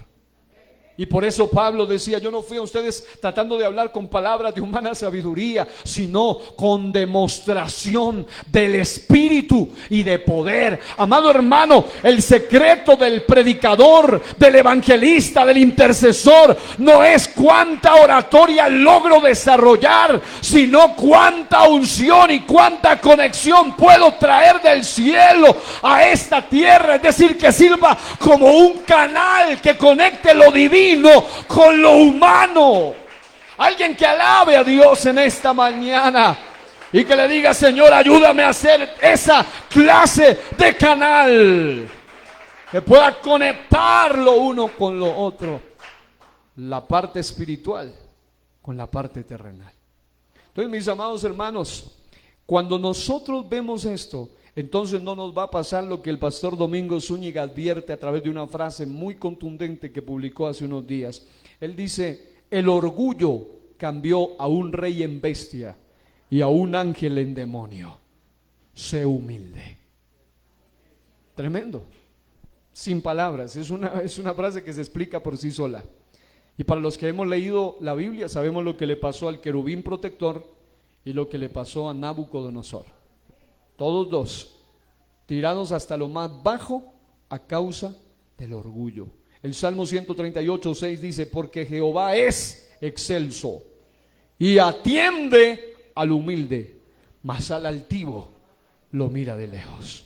Y por eso Pablo decía, yo no fui a ustedes tratando de hablar con palabras de humana sabiduría, sino con demostración del Espíritu y de poder. Amado hermano, el secreto del predicador, del evangelista, del intercesor, no es cuánta oratoria logro desarrollar, sino cuánta unción y cuánta conexión puedo traer del cielo a esta tierra. Es decir, que sirva como un canal que conecte lo divino con lo humano. Alguien que alabe a Dios en esta mañana y que le diga, Señor, ayúdame a hacer esa clase de canal que pueda conectar lo uno con lo otro, la parte espiritual con la parte terrenal. Entonces, mis amados hermanos, cuando nosotros vemos esto, entonces no nos va a pasar lo que el pastor Domingo Zúñiga advierte a través de una frase muy contundente que publicó hace unos días. Él dice, el orgullo cambió a un rey en bestia y a un ángel en demonio. Sé humilde. Tremendo. Sin palabras, es una frase que se explica por sí sola. Y para los que hemos leído la Biblia, sabemos lo que le pasó al querubín protector y lo que le pasó a Nabucodonosor. Todos dos, tirados hasta lo más bajo a causa del orgullo. El Salmo 138:6 dice, porque Jehová es excelso y atiende al humilde, mas al altivo lo mira de lejos.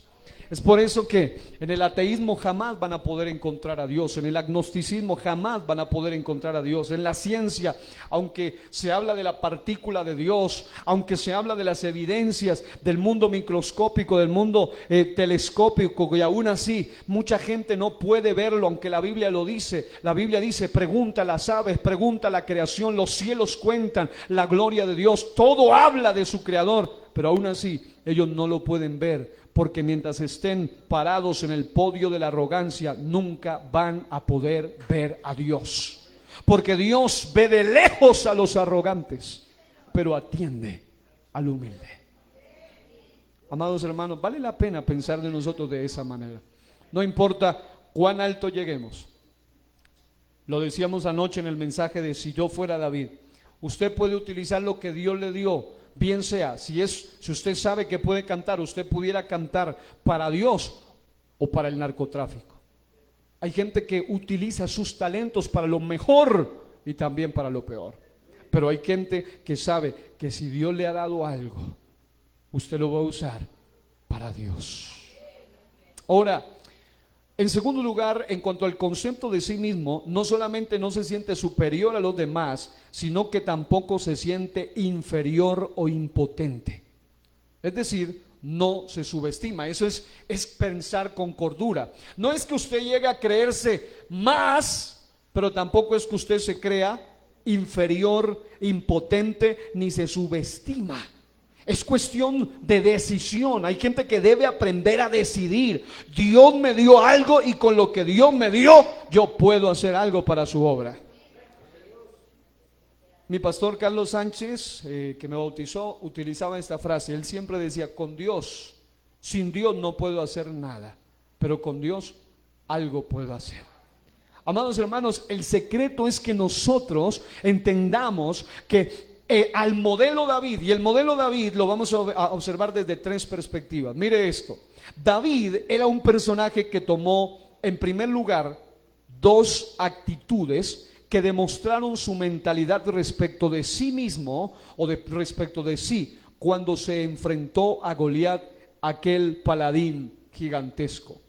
Es por eso que en el ateísmo jamás van a poder encontrar a Dios, en el agnosticismo jamás van a poder encontrar a Dios, en la ciencia, aunque se habla de la partícula de Dios, aunque se habla de las evidencias del mundo microscópico, del mundo telescópico, y aún así mucha gente no puede verlo, aunque la Biblia lo dice. La Biblia dice, pregunta a las aves, pregunta a la creación, los cielos cuentan la gloria de Dios, todo habla de su creador, pero aún así ellos no lo pueden ver. Porque mientras estén parados en el podio de la arrogancia, nunca van a poder ver a Dios. Porque Dios ve de lejos a los arrogantes, pero atiende al humilde. Amados hermanos, vale la pena pensar de nosotros de esa manera. No importa cuán alto lleguemos. Lo decíamos anoche en el mensaje de si yo fuera David. Usted puede utilizar lo que Dios le dio. Bien sea, si usted sabe que puede cantar, usted pudiera cantar para Dios o para el narcotráfico. Hay gente que utiliza sus talentos para lo mejor y también para lo peor. Pero hay gente que sabe que si Dios le ha dado algo, usted lo va a usar para Dios. Ahora, en segundo lugar, en cuanto al concepto de sí mismo, no solamente no se siente superior a los demás, sino que tampoco se siente inferior o impotente. Es decir, no se subestima. Eso es pensar con cordura. No es que usted llegue a creerse más, pero tampoco es que usted se crea inferior, impotente, ni se subestima. Es cuestión de decisión. Hay gente que debe aprender a decidir. Dios me dio algo y con lo que Dios me dio, yo puedo hacer algo para su obra. Mi pastor Carlos Sánchez, que me bautizó, utilizaba esta frase. Él siempre decía, con Dios, sin Dios no puedo hacer nada, pero con Dios algo puedo hacer. Amados hermanos, el secreto es que nosotros entendamos que al modelo David, y el modelo David lo vamos a observar desde tres perspectivas. Mire esto, David era un personaje que tomó en primer lugar dos actitudes que demostraron su mentalidad respecto de sí mismo o respecto de sí cuando se enfrentó a Goliat, aquel paladín gigantesco.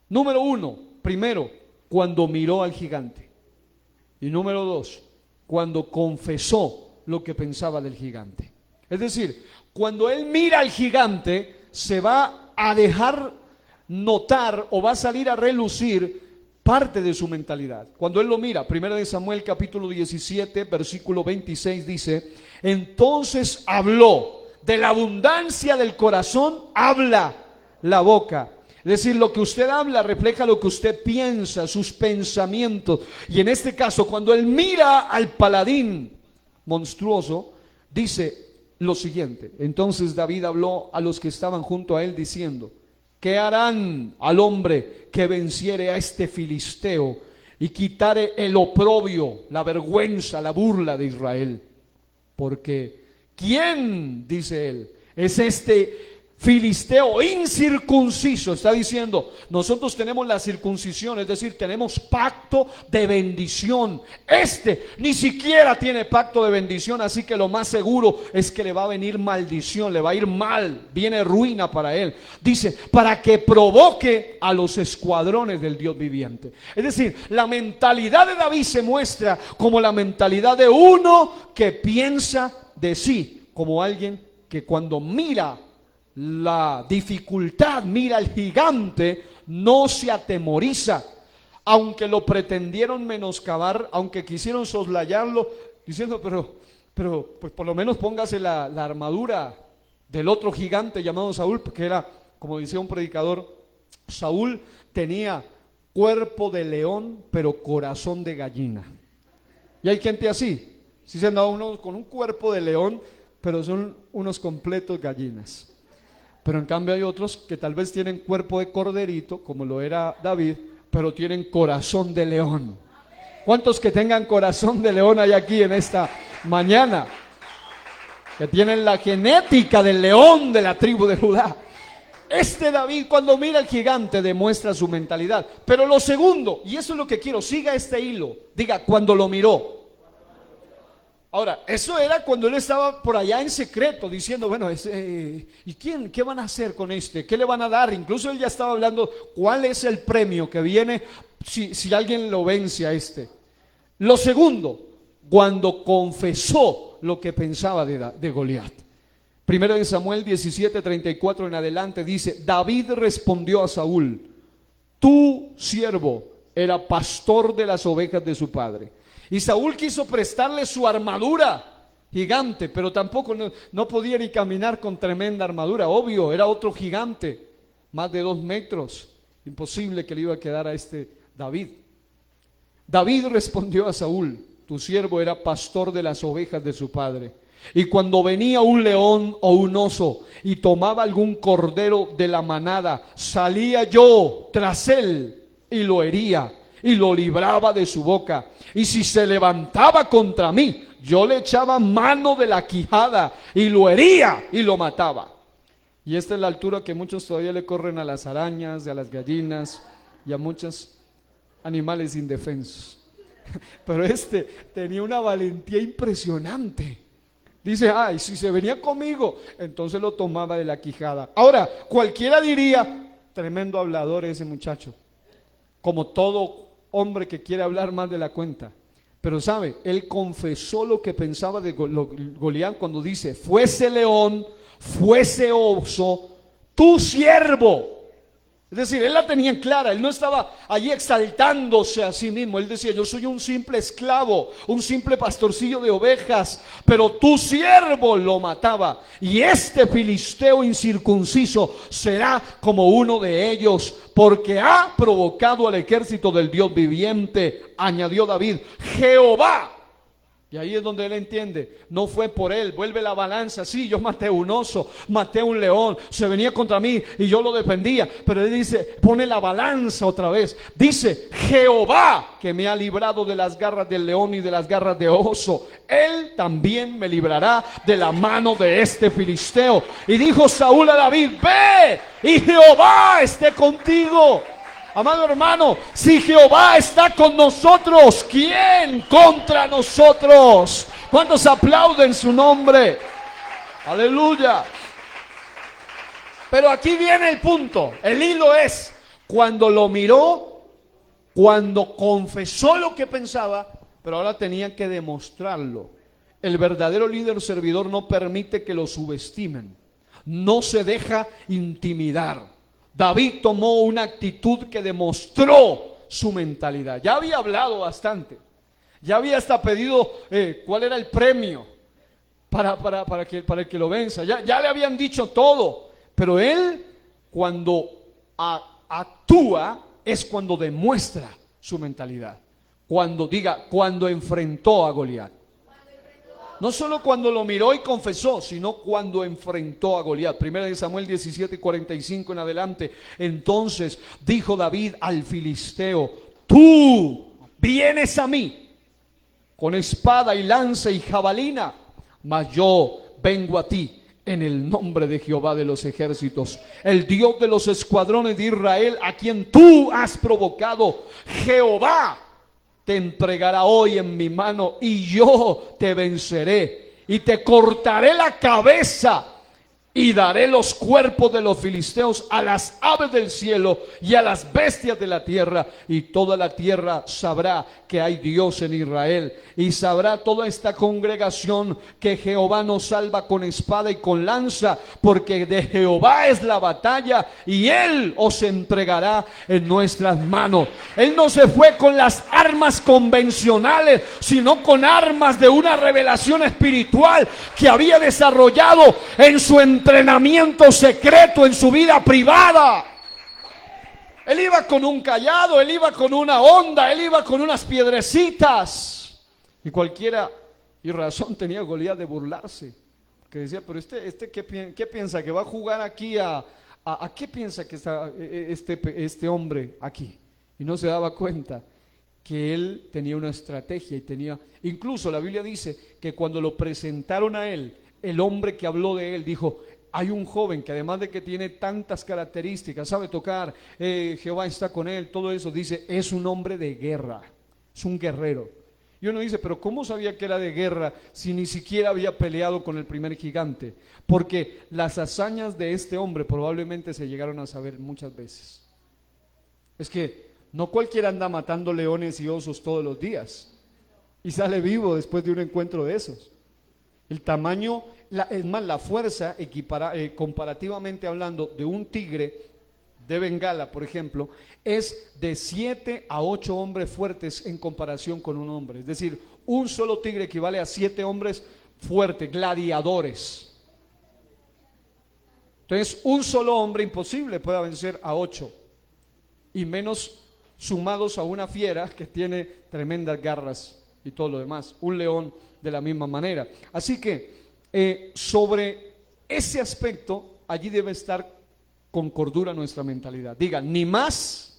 Número uno, primero, cuando miró al gigante. Y número dos, cuando confesó lo que pensaba del gigante. Es decir, cuando él mira al gigante, se va a dejar notar o va a salir a relucir parte de su mentalidad. Cuando él lo mira, 1 Samuel capítulo 17, versículo 26 dice, entonces habló, de la abundancia del corazón habla la boca. Es decir, lo que usted habla refleja lo que usted piensa, sus pensamientos. Y en este caso, cuando él mira al paladín monstruoso, dice lo siguiente. Entonces David habló a los que estaban junto a él diciendo, ¿qué harán al hombre que venciere a este filisteo y quitare el oprobio, la vergüenza, la burla de Israel. Porque ¿quién, dice él, es este filisteo incircunciso? Está diciendo, nosotros tenemos la circuncisión, es decir, tenemos pacto de bendición. Este ni siquiera tiene pacto de bendición, así que lo más seguro es que le va a venir maldición, le va a ir mal, viene ruina para él. Dice, para que provoque a los escuadrones del Dios viviente. Es decir, la mentalidad de David se muestra como la mentalidad de uno que piensa de sí, como alguien que cuando mira la dificultad, mira al gigante, no se atemoriza, aunque lo pretendieron menoscabar, aunque quisieron soslayarlo, diciendo, pero pues por lo menos póngase la armadura del otro gigante llamado Saúl, porque era, como decía un predicador, Saúl tenía cuerpo de león, pero corazón de gallina. Y hay gente así, si se han dado uno con un cuerpo de león, pero son unos completos gallinas. Pero en cambio hay otros que tal vez tienen cuerpo de corderito, como lo era David, pero tienen corazón de león. ¿Cuántos que tengan corazón de león hay aquí en esta mañana? Que tienen la genética del león de la tribu de Judá. Este David, cuando mira al gigante, demuestra su mentalidad. Pero lo segundo, y eso es lo que quiero, siga este hilo, diga, cuando lo miró. Ahora, eso era cuando él estaba por allá en secreto, diciendo, bueno, ¿y quién? ¿Qué van a hacer con este? ¿Qué le van a dar? Incluso él ya estaba hablando, ¿cuál es el premio que viene si alguien lo vence a este? Lo segundo, cuando confesó lo que pensaba de Goliat. Primero de Samuel 17:34 en adelante dice, David respondió a Saúl, tu siervo era pastor de las ovejas de su padre. Y Saúl quiso prestarle su armadura gigante, pero tampoco no podía ni caminar con tremenda armadura. Obvio, era otro gigante, más de 2 metros. Imposible que le iba a quedar a este David. David respondió a Saúl, tu siervo era pastor de las ovejas de su padre. Y cuando venía un león o un oso y tomaba algún cordero de la manada, salía yo tras él y lo hería y lo libraba de su boca. Y si se levantaba contra mí, yo le echaba mano de la quijada y lo hería y lo mataba. Y esta es la altura que muchos todavía le corren a las arañas, a las gallinas y a muchos animales indefensos. Pero este tenía una valentía impresionante. Dice, ay, si se venía conmigo, entonces lo tomaba de la quijada. Ahora, cualquiera diría, tremendo hablador ese muchacho, como todo hombre que quiere hablar más de la cuenta. Pero sabe, él confesó lo que pensaba de Goliat cuando dice, fuese león, fuese oso, tu siervo. Es decir, él la tenía clara, él no estaba allí exaltándose a sí mismo. Él decía, yo soy un simple esclavo, un simple pastorcillo de ovejas, pero tu siervo lo mataba. Y este filisteo incircunciso será como uno de ellos, porque ha provocado al ejército del Dios viviente, añadió David, Jehová. Y ahí es donde él entiende, no fue por él, vuelve la balanza, sí, yo maté un oso, maté un león, se venía contra mí y yo lo defendía, pero él dice, pone la balanza otra vez, dice, Jehová que me ha librado de las garras del león y de las garras de oso, él también me librará de la mano de este filisteo. Y dijo Saúl a David, ve y Jehová esté contigo. Amado hermano, si Jehová está con nosotros, ¿quién contra nosotros? ¿Cuántos aplauden su nombre? Aleluya. Pero aquí viene el punto, el hilo es, cuando lo miró, cuando confesó lo que pensaba, pero ahora tenía que demostrarlo. El verdadero líder servidor no permite que lo subestimen, no se deja intimidar. David tomó una actitud que demostró su mentalidad. Ya había hablado bastante. Ya había hasta pedido cuál era el premio para el que lo venza. Ya le habían dicho todo. Pero él, cuando actúa, es cuando demuestra su mentalidad. Cuando enfrentó a Goliat. No solo cuando lo miró y confesó, sino cuando enfrentó a Goliat. Primera de Samuel 17:45 en adelante. Entonces dijo David al filisteo, tú vienes a mí con espada y lanza y jabalina, mas yo vengo a ti en el nombre de Jehová de los ejércitos, el Dios de los escuadrones de Israel, a quien tú has provocado. Jehová te entregará hoy en mi mano y yo te venceré y te cortaré la cabeza y daré los cuerpos de los filisteos a las aves del cielo y a las bestias de la tierra, y toda la tierra sabrá que hay Dios en Israel, y sabrá toda esta congregación que Jehová nos salva con espada y con lanza, porque de Jehová es la batalla y Él os entregará en nuestras manos. Él no se fue con las armas convencionales, sino con armas de una revelación espiritual que había desarrollado en su entrenamiento secreto, en su vida privada. Él iba con un cayado, él iba con una honda, él iba con unas piedrecitas. Y cualquiera y razón tenía Goliat de burlarse, que decía, pero ¿qué piensa? ¿Que va a jugar aquí a qué piensa que está este hombre aquí? Y no se daba cuenta que él tenía una estrategia y tenía, incluso la Biblia dice que cuando lo presentaron a él, el hombre que habló de él dijo, hay un joven que además de que tiene tantas características, sabe tocar, Jehová está con él, todo eso, dice, es un hombre de guerra, es un guerrero. Y uno dice, pero ¿cómo sabía que era de guerra si ni siquiera había peleado con el primer gigante? Porque las hazañas de este hombre probablemente se llegaron a saber muchas veces. Es que no cualquiera anda matando leones y osos todos los días y sale vivo después de un encuentro de esos. El tamaño, es más, la fuerza comparativamente hablando de un tigre de Bengala, por ejemplo, es de 7 a 8 hombres fuertes en comparación con un hombre. Es decir, un solo tigre equivale a 7 hombres fuertes, gladiadores. Entonces, un solo hombre imposible puede vencer a 8, y menos sumados a una fiera que tiene tremendas garras y todo lo demás, un león de la misma manera. Así que sobre ese aspecto, allí debe estar con cordura nuestra mentalidad. Diga, ni más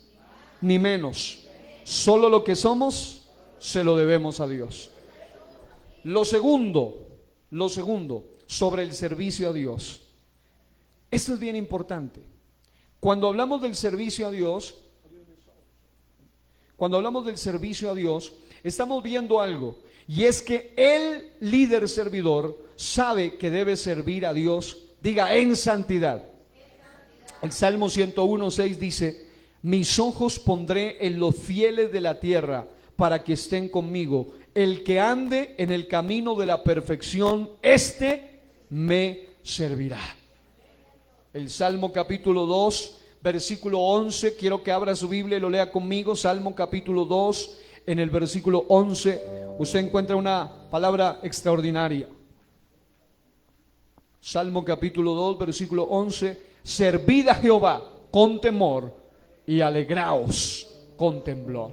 ni menos, solo lo que somos se lo debemos a Dios. Lo segundo, sobre el servicio a Dios. Esto es bien importante. Cuando hablamos del servicio a Dios, estamos viendo algo, y es que el líder servidor sabe que debe servir a Dios, diga, en santidad. El Salmo 101:6 dice, mis ojos pondré en los fieles de la tierra para que estén conmigo. El que ande en el camino de la perfección, este me servirá. El Salmo capítulo 2, versículo 11, quiero que abra su Biblia y lo lea conmigo. Salmo capítulo 2, en el versículo 11, usted encuentra una palabra extraordinaria. Salmo capítulo 2, versículo 11, servid a Jehová con temor y alegraos con temblor.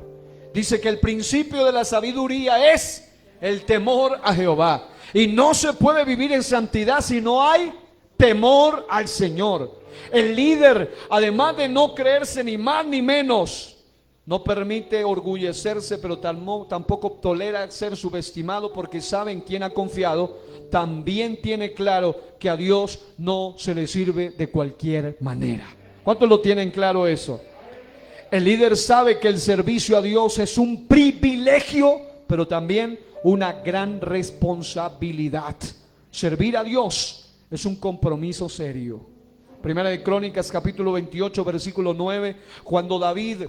Dice que el principio de la sabiduría es el temor a Jehová, y no se puede vivir en santidad si no hay temor al Señor. El líder, además de no creerse ni más ni menos, no permite orgullecerse, pero tampoco tolera ser subestimado, porque sabe en quién ha confiado. También tiene claro que a Dios no se le sirve de cualquier manera. ¿Cuántos lo tienen claro eso? El líder sabe que el servicio a Dios es un privilegio, pero también una gran responsabilidad. Servir a Dios es un compromiso serio. Primera de Crónicas capítulo 28 versículo 9, cuando David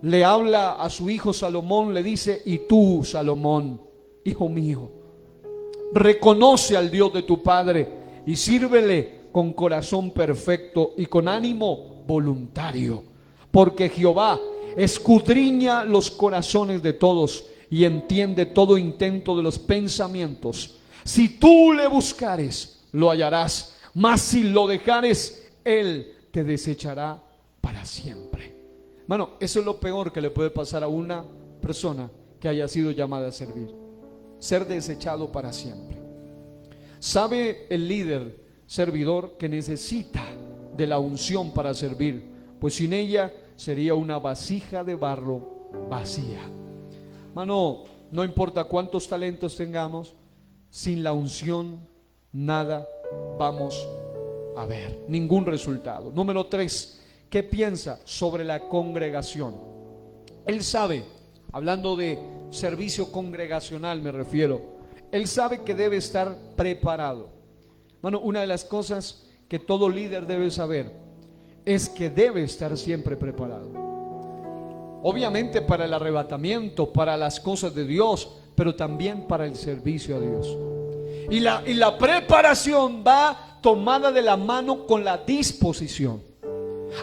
le habla a su hijo Salomón, le dice, y tú, Salomón, hijo mío, reconoce al Dios de tu padre y sírvele con corazón perfecto y con ánimo voluntario, porque Jehová escudriña los corazones de todos y entiende todo intento de los pensamientos. Si tú le buscares, lo hallarás, mas si lo dejares, él te desechará para siempre. Hermano, eso es lo peor que le puede pasar a una persona que haya sido llamada a servir: ser desechado para siempre. ¿Sabe el líder servidor que necesita de la unción para servir? Pues sin ella sería una vasija de barro vacía. Hermano, no importa cuántos talentos tengamos, sin la unción nada vamos a ver, ningún resultado. Número 3, ¿qué piensa sobre la congregación? Él sabe, hablando de servicio congregacional me refiero, él sabe que debe estar preparado. Hermano, una de las cosas que todo líder debe saber es que debe estar siempre preparado. Obviamente para el arrebatamiento, para las cosas de Dios, pero también para el servicio a Dios. Y la preparación va tomada de la mano con la disposición.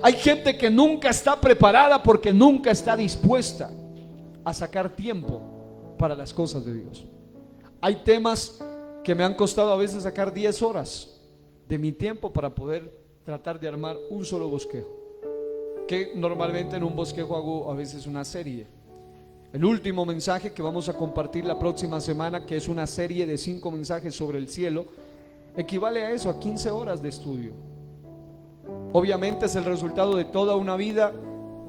Hay gente que nunca está preparada porque nunca está dispuesta a sacar tiempo para las cosas de Dios. Hay temas que me han costado a veces sacar 10 horas de mi tiempo para poder tratar de armar un solo bosquejo, que normalmente en un bosquejo hago a veces una serie. El último mensaje que vamos a compartir la próxima semana, que es una serie de 5 mensajes sobre el cielo, equivale a eso, a 15 horas de estudio. Obviamente es el resultado de toda una vida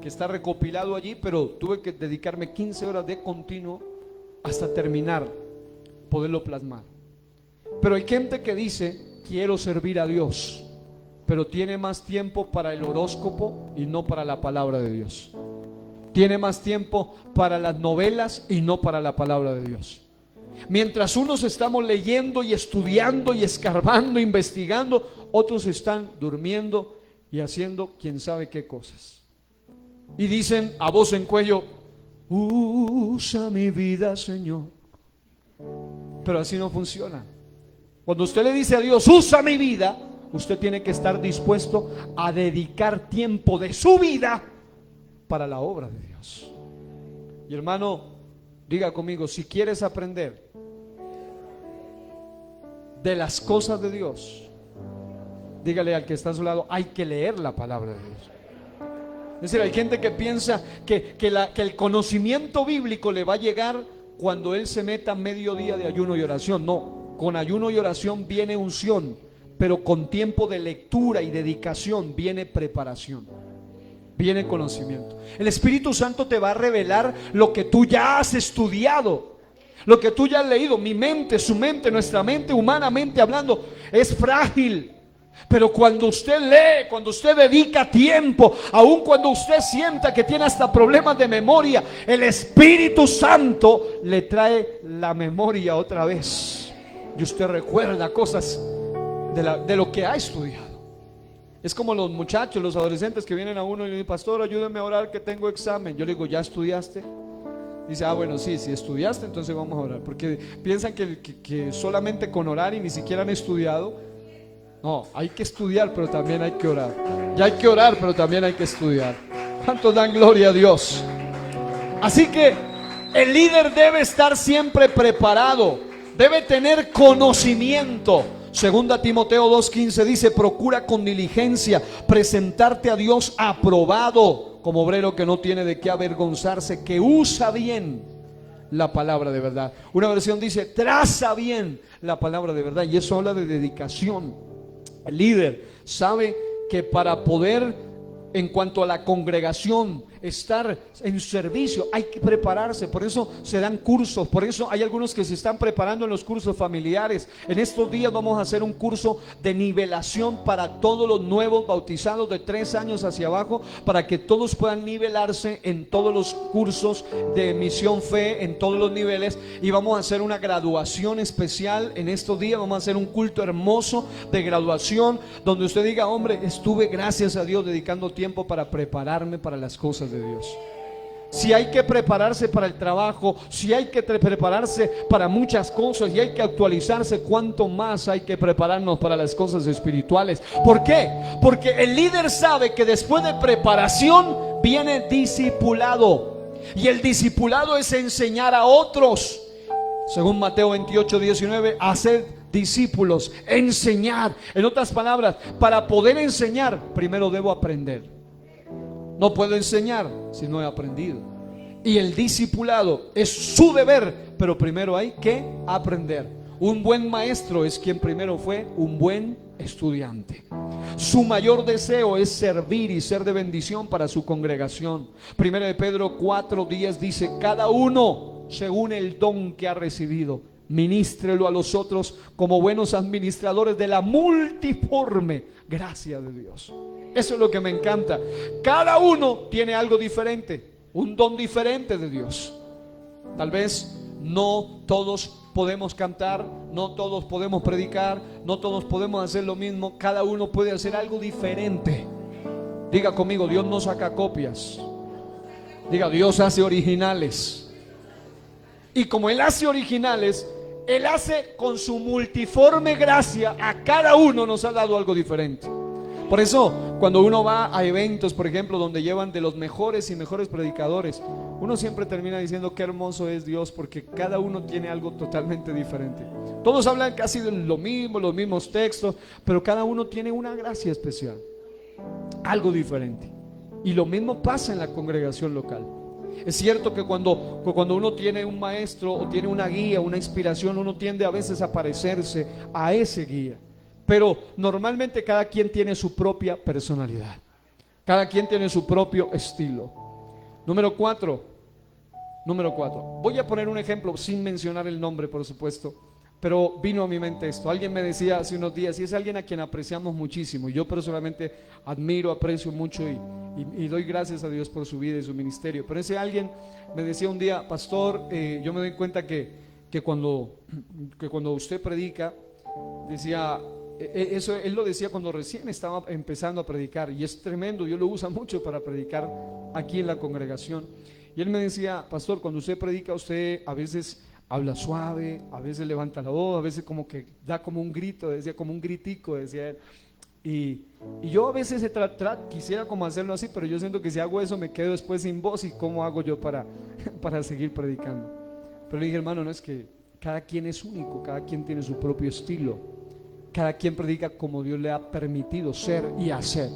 que está recopilado allí, pero tuve que dedicarme 15 horas de continuo hasta terminar, poderlo plasmar. Pero hay gente que dice, quiero servir a Dios, pero tiene más tiempo para el horóscopo y no para la palabra de Dios. Tiene más tiempo para las novelas y no para la palabra de Dios. Mientras unos estamos leyendo y estudiando y escarbando, investigando, otros están durmiendo y haciendo quién sabe qué cosas. Y dicen a voz en cuello, usa mi vida, Señor. Pero así no funciona. Cuando usted le dice a Dios, usa mi vida, usted tiene que estar dispuesto a dedicar tiempo de su vida para la obra de Dios. Y hermano, diga conmigo, si quieres aprender de las cosas de Dios, dígale al que está a su lado, hay que leer la palabra de Dios. Es decir, hay gente que piensa que el conocimiento bíblico le va a llegar cuando él se meta medio día de ayuno y oración. No, con ayuno y oración viene unción, pero con tiempo de lectura y dedicación viene preparación, viene conocimiento. El Espíritu Santo te va a revelar lo que tú ya has estudiado, lo que tú ya has leído. Mi mente, su mente, nuestra mente, humanamente hablando, es frágil. Pero cuando usted lee, cuando usted dedica tiempo, aun cuando usted sienta que tiene hasta problemas de memoria, el Espíritu Santo le trae la memoria otra vez. Y usted recuerda cosas de lo que ha estudiado. Es como los muchachos, los adolescentes que vienen a uno y le dicen, pastor, ayúdeme a orar que tengo examen. Yo le digo, ¿ya estudiaste? Dice, bueno, sí, si estudiaste, entonces vamos a orar. Porque piensan que solamente con orar y ni siquiera han estudiado. No, hay que estudiar, pero también hay que orar. Ya hay que orar, pero también hay que estudiar. ¿Cuántos dan gloria a Dios? Así que el líder debe estar siempre preparado, debe tener conocimiento. Segunda Timoteo 2:15 dice, procura con diligencia presentarte a Dios aprobado, como obrero que no tiene de qué avergonzarse, que usa bien la palabra de verdad. Una versión dice, traza bien la palabra de verdad, y eso habla de dedicación. El líder sabe que para poder, en cuanto a la congregación, estar en servicio, hay que prepararse. Por eso se dan cursos, por eso hay algunos que se están preparando en los cursos familiares. En estos días vamos a hacer un curso de nivelación para todos los nuevos bautizados de 3 años hacia abajo, para que todos puedan nivelarse en todos los cursos de Misión Fe, en todos los niveles. Y vamos a hacer una graduación especial en estos días. Vamos a hacer un culto hermoso de graduación, donde usted diga, hombre, estuve, gracias a Dios, dedicando tiempo para prepararme para las cosas de Dios. Si hay que prepararse para el trabajo, si hay que prepararse para muchas cosas y hay que actualizarse, cuánto más hay que prepararnos para las cosas espirituales. ¿Por qué? Porque el líder sabe que después de preparación viene discipulado, y el discipulado es enseñar a otros. Según Mateo 28:19, hacer discípulos, enseñar. En otras palabras, para poder enseñar, primero debo aprender. No puedo enseñar si no he aprendido. Y el discipulado es su deber, pero primero hay que aprender. Un buen maestro es quien primero fue un buen estudiante. Su mayor deseo es servir y ser de bendición para su congregación. Primero de Pedro 4:10 dice, cada uno según el don que ha recibido. Ministrelo a los otros como buenos administradores de la multiforme gracia de Dios. Eso es lo que me encanta. Cada uno tiene algo diferente, un don diferente de Dios. Tal vez no todos podemos cantar, no todos podemos predicar, no todos podemos hacer lo mismo. Cada uno puede hacer algo diferente. Diga conmigo, Dios no saca copias. Diga, Dios hace originales. Y como Él hace originales, Él hace con su multiforme gracia. A cada uno nos ha dado algo diferente. Por eso, cuando uno va a eventos, por ejemplo, donde llevan de los mejores y mejores predicadores, uno siempre termina diciendo qué hermoso es Dios, porque cada uno tiene algo totalmente diferente. Todos hablan casi de lo mismo, los mismos textos, pero cada uno tiene una gracia especial, algo diferente. Y lo mismo pasa en la congregación local. Es cierto que cuando uno tiene un maestro o tiene una guía, una inspiración, uno tiende a veces a parecerse a ese guía. Pero normalmente cada quien tiene su propia personalidad. Cada quien tiene su propio estilo. Número 4. Voy a poner un ejemplo sin mencionar el nombre, por supuesto. Pero vino a mi mente esto. Alguien me decía hace unos días, y es alguien a quien apreciamos muchísimo. Y yo personalmente admiro, aprecio mucho y doy gracias a Dios por su vida y su ministerio. Pero ese alguien me decía un día, pastor, yo me doy cuenta que cuando usted predica, decía... Eso él lo decía cuando recién estaba empezando a predicar, y es tremendo, Dios lo usa mucho para predicar aquí en la congregación. Y él me decía, pastor, cuando usted predica, usted a veces habla suave, a veces levanta la voz, a veces como que da como un grito, decía, como un gritico, decía él. Y yo a veces quisiera como hacerlo así, pero yo siento que si hago eso me quedo después sin voz, y cómo hago yo para seguir predicando. Pero le dije, hermano, no, es que cada quien es único, cada quien tiene su propio estilo. Cada quien predica como Dios le ha permitido ser y hacer.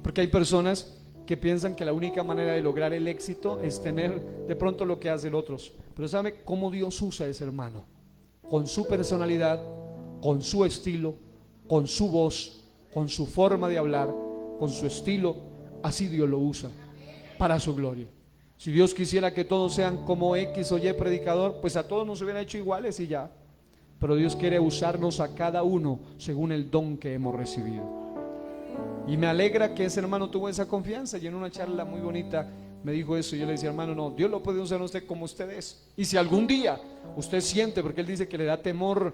Porque hay personas que piensan que la única manera de lograr el éxito es tener de pronto lo que hacen otros. Pero ¿sabe cómo Dios usa a ese hermano? Con su personalidad, con su estilo, con su voz, con su forma de hablar, con su estilo. Así Dios lo usa para su gloria. Si Dios quisiera que todos sean como X o Y predicador, pues a todos nos hubieran hecho iguales y ya. Pero Dios quiere usarnos a cada uno según el don que hemos recibido. Y me alegra que ese hermano tuvo esa confianza, y en una charla muy bonita me dijo eso. Y yo le decía, hermano, no, Dios lo puede usar a usted como usted es. Y si algún día usted siente, porque él dice que le da temor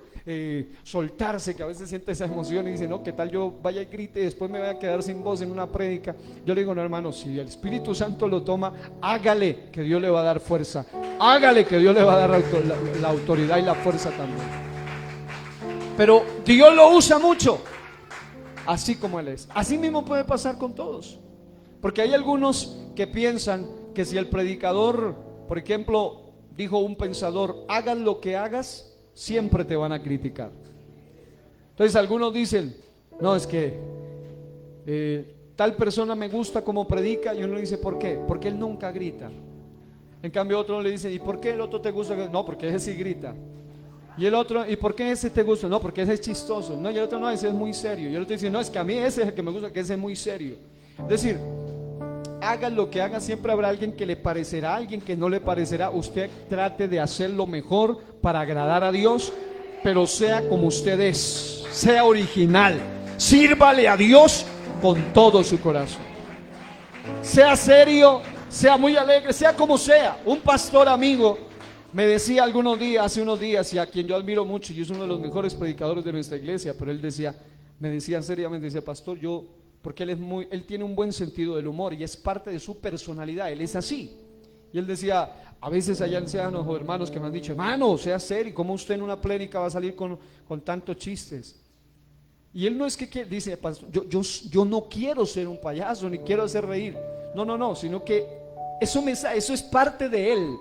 soltarse, que a veces siente esa emoción y dice, no, ¿qué tal yo vaya y grite y después me voy a quedar sin voz en una prédica? Yo le digo, no, hermano, si el Espíritu Santo lo toma, hágale, que Dios le va a dar fuerza. Hágale, que Dios le va a dar la autoridad y la fuerza también. Pero Dios lo usa mucho, así como Él es. Así mismo puede pasar con todos. Porque hay algunos que piensan que si el predicador, por ejemplo, dijo un pensador, hagas lo que hagas, siempre te van a criticar. Entonces algunos dicen, no, es que tal persona me gusta como predica, y uno dice, ¿por qué? Porque él nunca grita. En cambio otro le dice, ¿y por qué el otro te gusta? No, porque ese sí grita. Y el otro, ¿y por qué ese te gusta? No, porque ese es chistoso. No, y el otro, no, ese es muy serio. Y el otro dice, no, es que a mí ese es el que me gusta, que ese es muy serio. Es decir, haga lo que haga, siempre habrá alguien que le parecerá, alguien que no le parecerá. Usted trate de hacerlo mejor para agradar a Dios, pero sea como usted es, sea original, sírvale a Dios con todo su corazón. Sea serio, sea muy alegre, sea como sea. Un pastor amigo me decía hace unos días, y a quien yo admiro mucho, y es uno de los mejores predicadores de nuestra iglesia, pero me decía seriamente, decía, pastor, porque él tiene un buen sentido del humor y es parte de su personalidad, él es así. Y él decía, a veces hay ancianos o hermanos que me han dicho, hermano, sea serio, ¿cómo usted en una prédica va a salir con tantos chistes? Y él no es que dice, pastor, yo no quiero ser un payaso, ni quiero hacer reír. No, sino que eso es parte de él.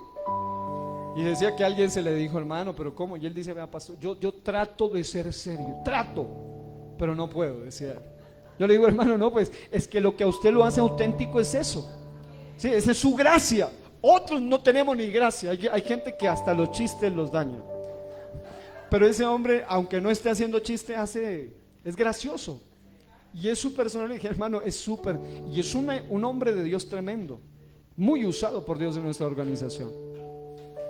Y decía que a alguien se le dijo, hermano, pero ¿cómo? Y él dice, vea, pastor, yo trato de ser serio, pero no puedo, decía él. Yo le digo, hermano, no, pues es que lo que a usted lo hace auténtico es eso. Sí, esa es su gracia. Otros no tenemos ni gracia. Hay gente que hasta los chistes los daña. Pero ese hombre, aunque no esté haciendo chiste, es gracioso. Y es su personalidad, hermano, es súper. Y es un hombre de Dios tremendo, muy usado por Dios en nuestra organización.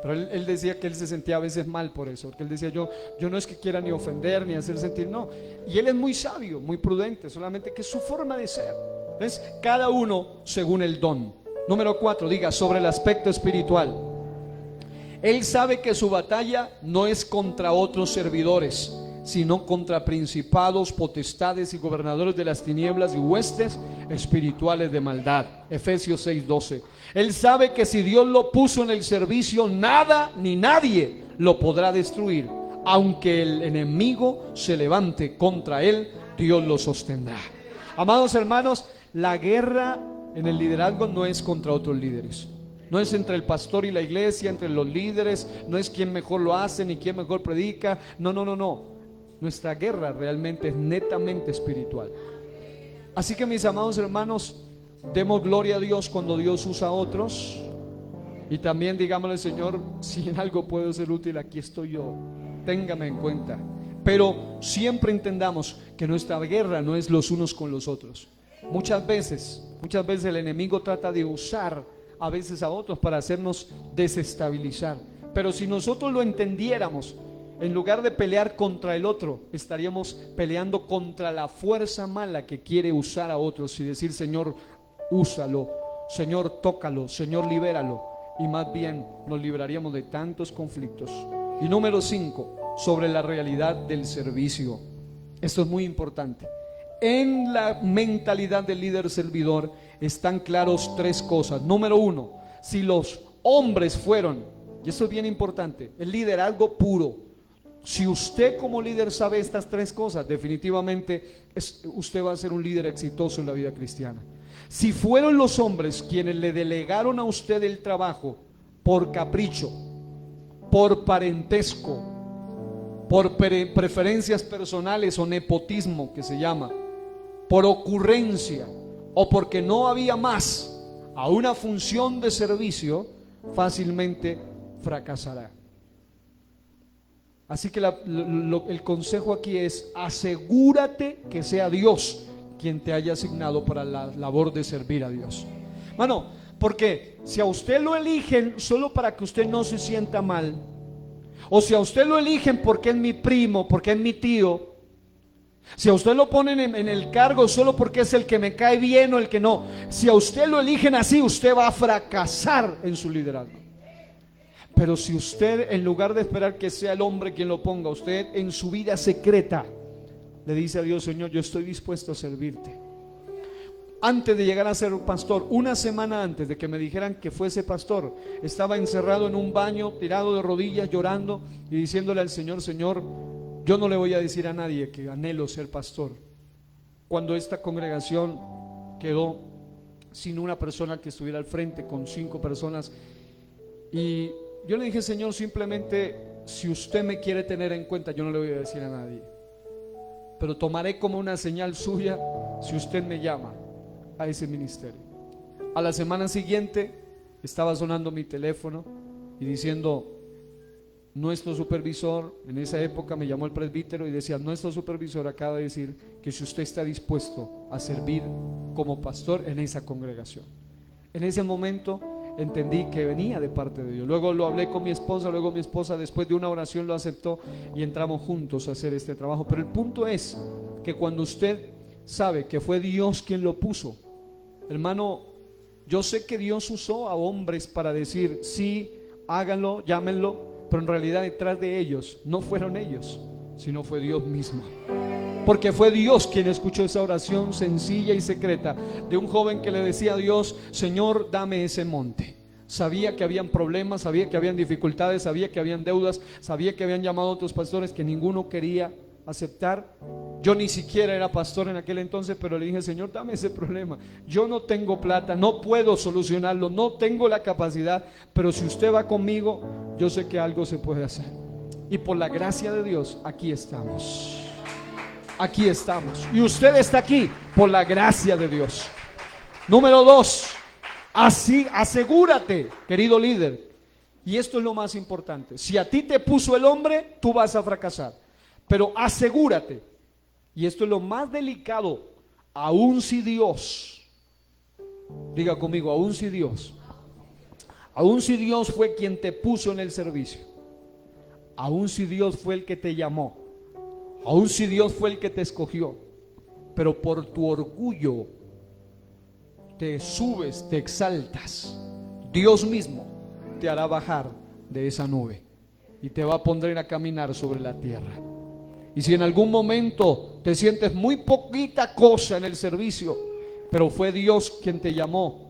Pero él decía que él se sentía a veces mal por eso, porque él decía, yo no es que quiera ni ofender ni hacer sentir, no. Y él es muy sabio, muy prudente, solamente que es su forma de ser. ¿Ves? Cada uno según el don. Número 4, diga, sobre el aspecto espiritual. Él sabe que su batalla no es contra otros servidores, sino contra principados, potestades y gobernadores de las tinieblas y huestes espirituales de maldad. Efesios 6:12. Él sabe que si Dios lo puso en el servicio, nada ni nadie lo podrá destruir. Aunque el enemigo se levante contra él, Dios lo sostendrá. Amados hermanos, la guerra en el liderazgo no es contra otros líderes. No es entre el pastor y la iglesia, entre los líderes. No es quién mejor lo hace ni quién mejor predica. No. Nuestra guerra realmente es netamente espiritual. Así que, mis amados hermanos, demos gloria a Dios cuando Dios usa a otros. Y también digámosle, Señor, si en algo puedo ser útil, aquí estoy yo. Téngame en cuenta. Pero siempre entendamos que nuestra guerra no es los unos con los otros. Muchas veces el enemigo trata de usar a veces a otros para hacernos desestabilizar. Pero si nosotros lo entendiéramos, en lugar de pelear contra el otro, estaríamos peleando contra la fuerza mala que quiere usar a otros y decir, Señor, úsalo, Señor, tócalo, Señor, libéralo. Y más bien nos libraríamos de tantos conflictos. Y número 5, sobre la realidad del servicio. Esto es muy importante. En la mentalidad del líder servidor están claros 3 cosas. Número 1, si los hombres fueron, y esto es bien importante, el liderazgo puro. Si usted como líder sabe estas 3 cosas, definitivamente usted va a ser un líder exitoso en la vida cristiana. Si fueron los hombres quienes le delegaron a usted el trabajo por capricho, por parentesco, por preferencias personales o nepotismo que se llama, por ocurrencia o porque no había más a una función de servicio, fácilmente fracasará. Así que el consejo aquí es: asegúrate que sea Dios quien te haya asignado para la labor de servir a Dios. Mano, porque si a usted lo eligen solo para que usted no se sienta mal, o si a usted lo eligen porque es mi primo, porque es mi tío, si a usted lo ponen en el cargo solo porque es el que me cae bien o el que no, si a usted lo eligen así, usted va a fracasar en su liderazgo. Pero si usted, en lugar de esperar que sea el hombre quien lo ponga, usted en su vida secreta le dice a Dios: Señor, yo estoy dispuesto a servirte. Antes de llegar a ser pastor, una semana antes de que me dijeran que fuese pastor, estaba encerrado en un baño, tirado de rodillas, llorando y diciéndole al Señor: Señor, yo no le voy a decir a nadie que anhelo ser pastor. Cuando esta congregación quedó sin una persona que estuviera al frente, con 5 personas, y yo le dije: Señor, simplemente si usted me quiere tener en cuenta, yo no le voy a decir a nadie, pero tomaré como una señal suya si usted me llama a ese ministerio. A la semana siguiente estaba sonando mi teléfono y diciendo: nuestro supervisor, en esa época me llamó el presbítero y decía: nuestro supervisor acaba de decir que si usted está dispuesto a servir como pastor en esa congregación. En ese momento entendí que venía de parte de Dios. Luego lo hablé con mi esposa, luego mi esposa, después de una oración, lo aceptó y entramos juntos a hacer este trabajo. Pero el punto es que cuando usted sabe que fue Dios quien lo puso, hermano, yo sé que Dios usó a hombres para decir: sí, háganlo, llámenlo, pero en realidad detrás de ellos no fueron ellos, sino fue Dios mismo. Porque fue Dios quien escuchó esa oración sencilla y secreta de un joven que le decía a Dios: Señor, dame ese monte. Sabía que habían problemas, sabía que habían dificultades, sabía que habían deudas, sabía que habían llamado a otros pastores que ninguno quería aceptar. Yo ni siquiera era pastor en aquel entonces, pero le dije: Señor, dame ese problema. Yo no tengo plata, no puedo solucionarlo, no tengo la capacidad, pero si usted va conmigo, yo sé que algo se puede hacer. Y por la gracia de Dios, aquí estamos. Aquí estamos. Y usted está aquí por la gracia de Dios. Número 2, así asegúrate, querido líder. Y esto es lo más importante: si a ti te puso el hombre, tú vas a fracasar. Pero asegúrate, y esto es lo más delicado, aun si Dios, diga conmigo, aun si Dios, Aun si Dios fue quien te puso en el servicio, aun si Dios fue el que te llamó, aun si Dios fue el que te escogió, pero por tu orgullo te subes, te exaltas, Dios mismo te hará bajar de esa nube y te va a poner a caminar sobre la tierra. Y si en algún momento te sientes muy poquita cosa en el servicio, pero fue Dios quien te llamó,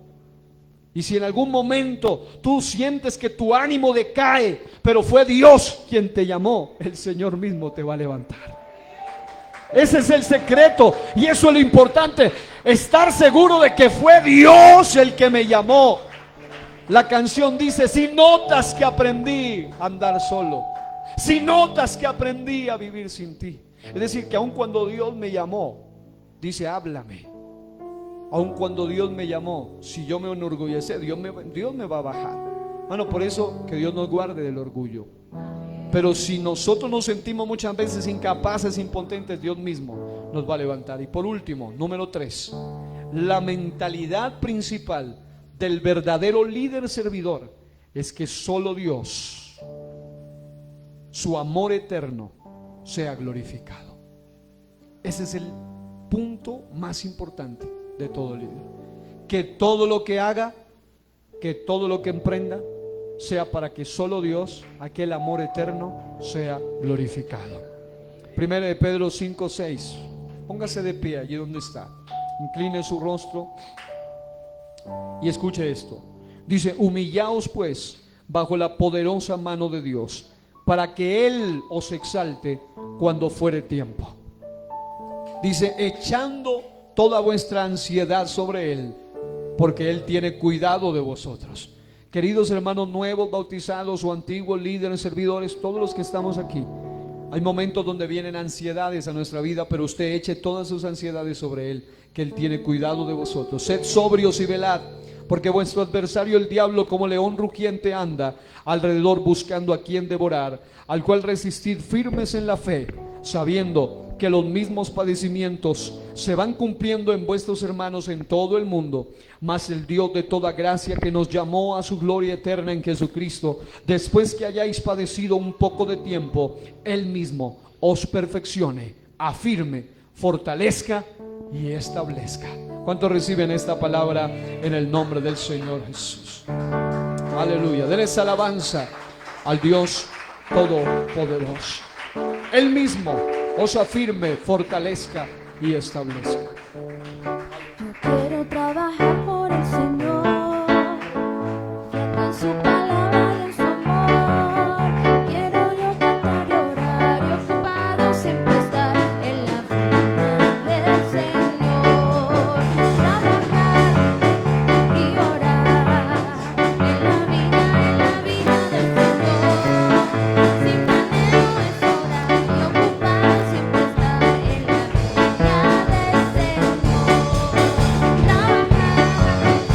y si en algún momento tú sientes que tu ánimo decae, pero fue Dios quien te llamó, el Señor mismo te va a levantar. Ese es el secreto, y eso es lo importante, estar seguro de que fue Dios el que me llamó. La canción dice: si notas que aprendí a andar solo, si notas que aprendí a vivir sin ti. Es decir, que aun cuando Dios me llamó, dice: háblame. Aun cuando Dios me llamó, si yo me enorgullece, Dios me va a bajar. Bueno, por eso que Dios nos guarde del orgullo. Pero si nosotros nos sentimos muchas veces incapaces, impotentes, Dios mismo nos va a levantar. Y por último, número 3, la mentalidad principal del verdadero líder servidor es que solo Dios, su amor eterno, sea glorificado. Ese es el punto más importante de todo líder. Que todo lo que haga, que todo lo que emprenda, sea para que solo Dios, aquel amor eterno, sea glorificado. Primera de Pedro 5:6. Póngase de pie allí donde está, incline su rostro y escuche esto. Dice: humillaos pues bajo la poderosa mano de Dios, para que Él os exalte cuando fuere tiempo. Dice: echando toda vuestra ansiedad sobre Él, porque Él tiene cuidado de vosotros. Queridos hermanos nuevos, bautizados o antiguos, líderes, servidores, todos los que estamos aquí, hay momentos donde vienen ansiedades a nuestra vida, pero usted eche todas sus ansiedades sobre Él, que Él tiene cuidado de vosotros. Sed sobrios y velad, porque vuestro adversario el diablo, como león rugiente, anda alrededor buscando a quien devorar, al cual resistid firmes en la fe, sabiendo que los mismos padecimientos se van cumpliendo en vuestros hermanos en todo el mundo. Mas el Dios de toda gracia, que nos llamó a su gloria eterna en Jesucristo, después que hayáis padecido un poco de tiempo, Él mismo os perfeccione, afirme, fortalezca y establezca. ¿Cuántos reciben esta palabra en el nombre del Señor Jesús? Aleluya. Denles alabanza al Dios Todopoderoso. Él mismo os afirme, fortalezca y establezca. Yo quiero trabajar por el Señor, en su palabra y en su amor. Quiero yo cantar y orar y ocupado siempre estar en la viña del Señor. Trabajar y orar en la viña del Señor. Si mi anhelo es orar y ocupado siempre estar en la viña del Señor. Trabajar y orar en la viña del Señor.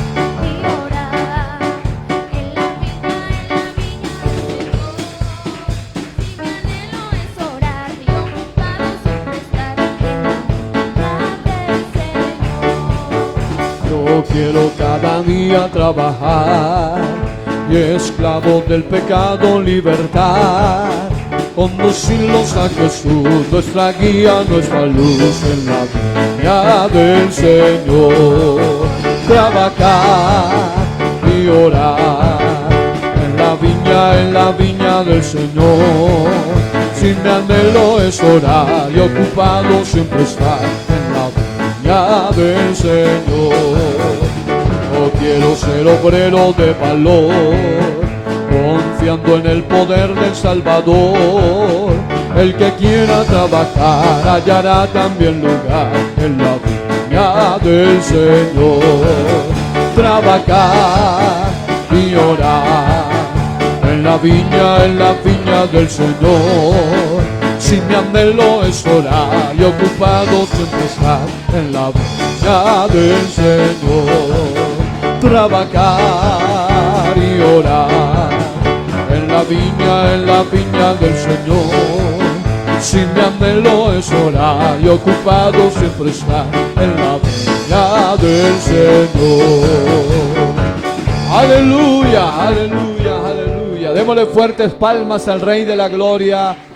Si mi anhelo es orar y ocupado siempre estar en la viña del Señor. Yo quiero cada día trabajar y esclavo del pecado libertad, conducirlos a Jesús, nuestra guía, nuestra luz en la viña del Señor. Trabajar y orar en la viña del Señor. Si mi anhelo es orar y ocupado siempre estar en la viña del Señor. Yo quiero ser obrero de valor, confiando en el poder del Salvador. El que quiera trabajar hallará también lugar en la viña del Señor. Trabajar y orar en la viña del Señor. Si mi anhelo es orar y ocupado siempre estar en la viña del Señor. Trabajar y orar en la viña del Señor. Si mi anhelo es orar y ocupado siempre estar en la viña del Señor. Aleluya, aleluya. Démosle fuertes palmas al Rey de la Gloria.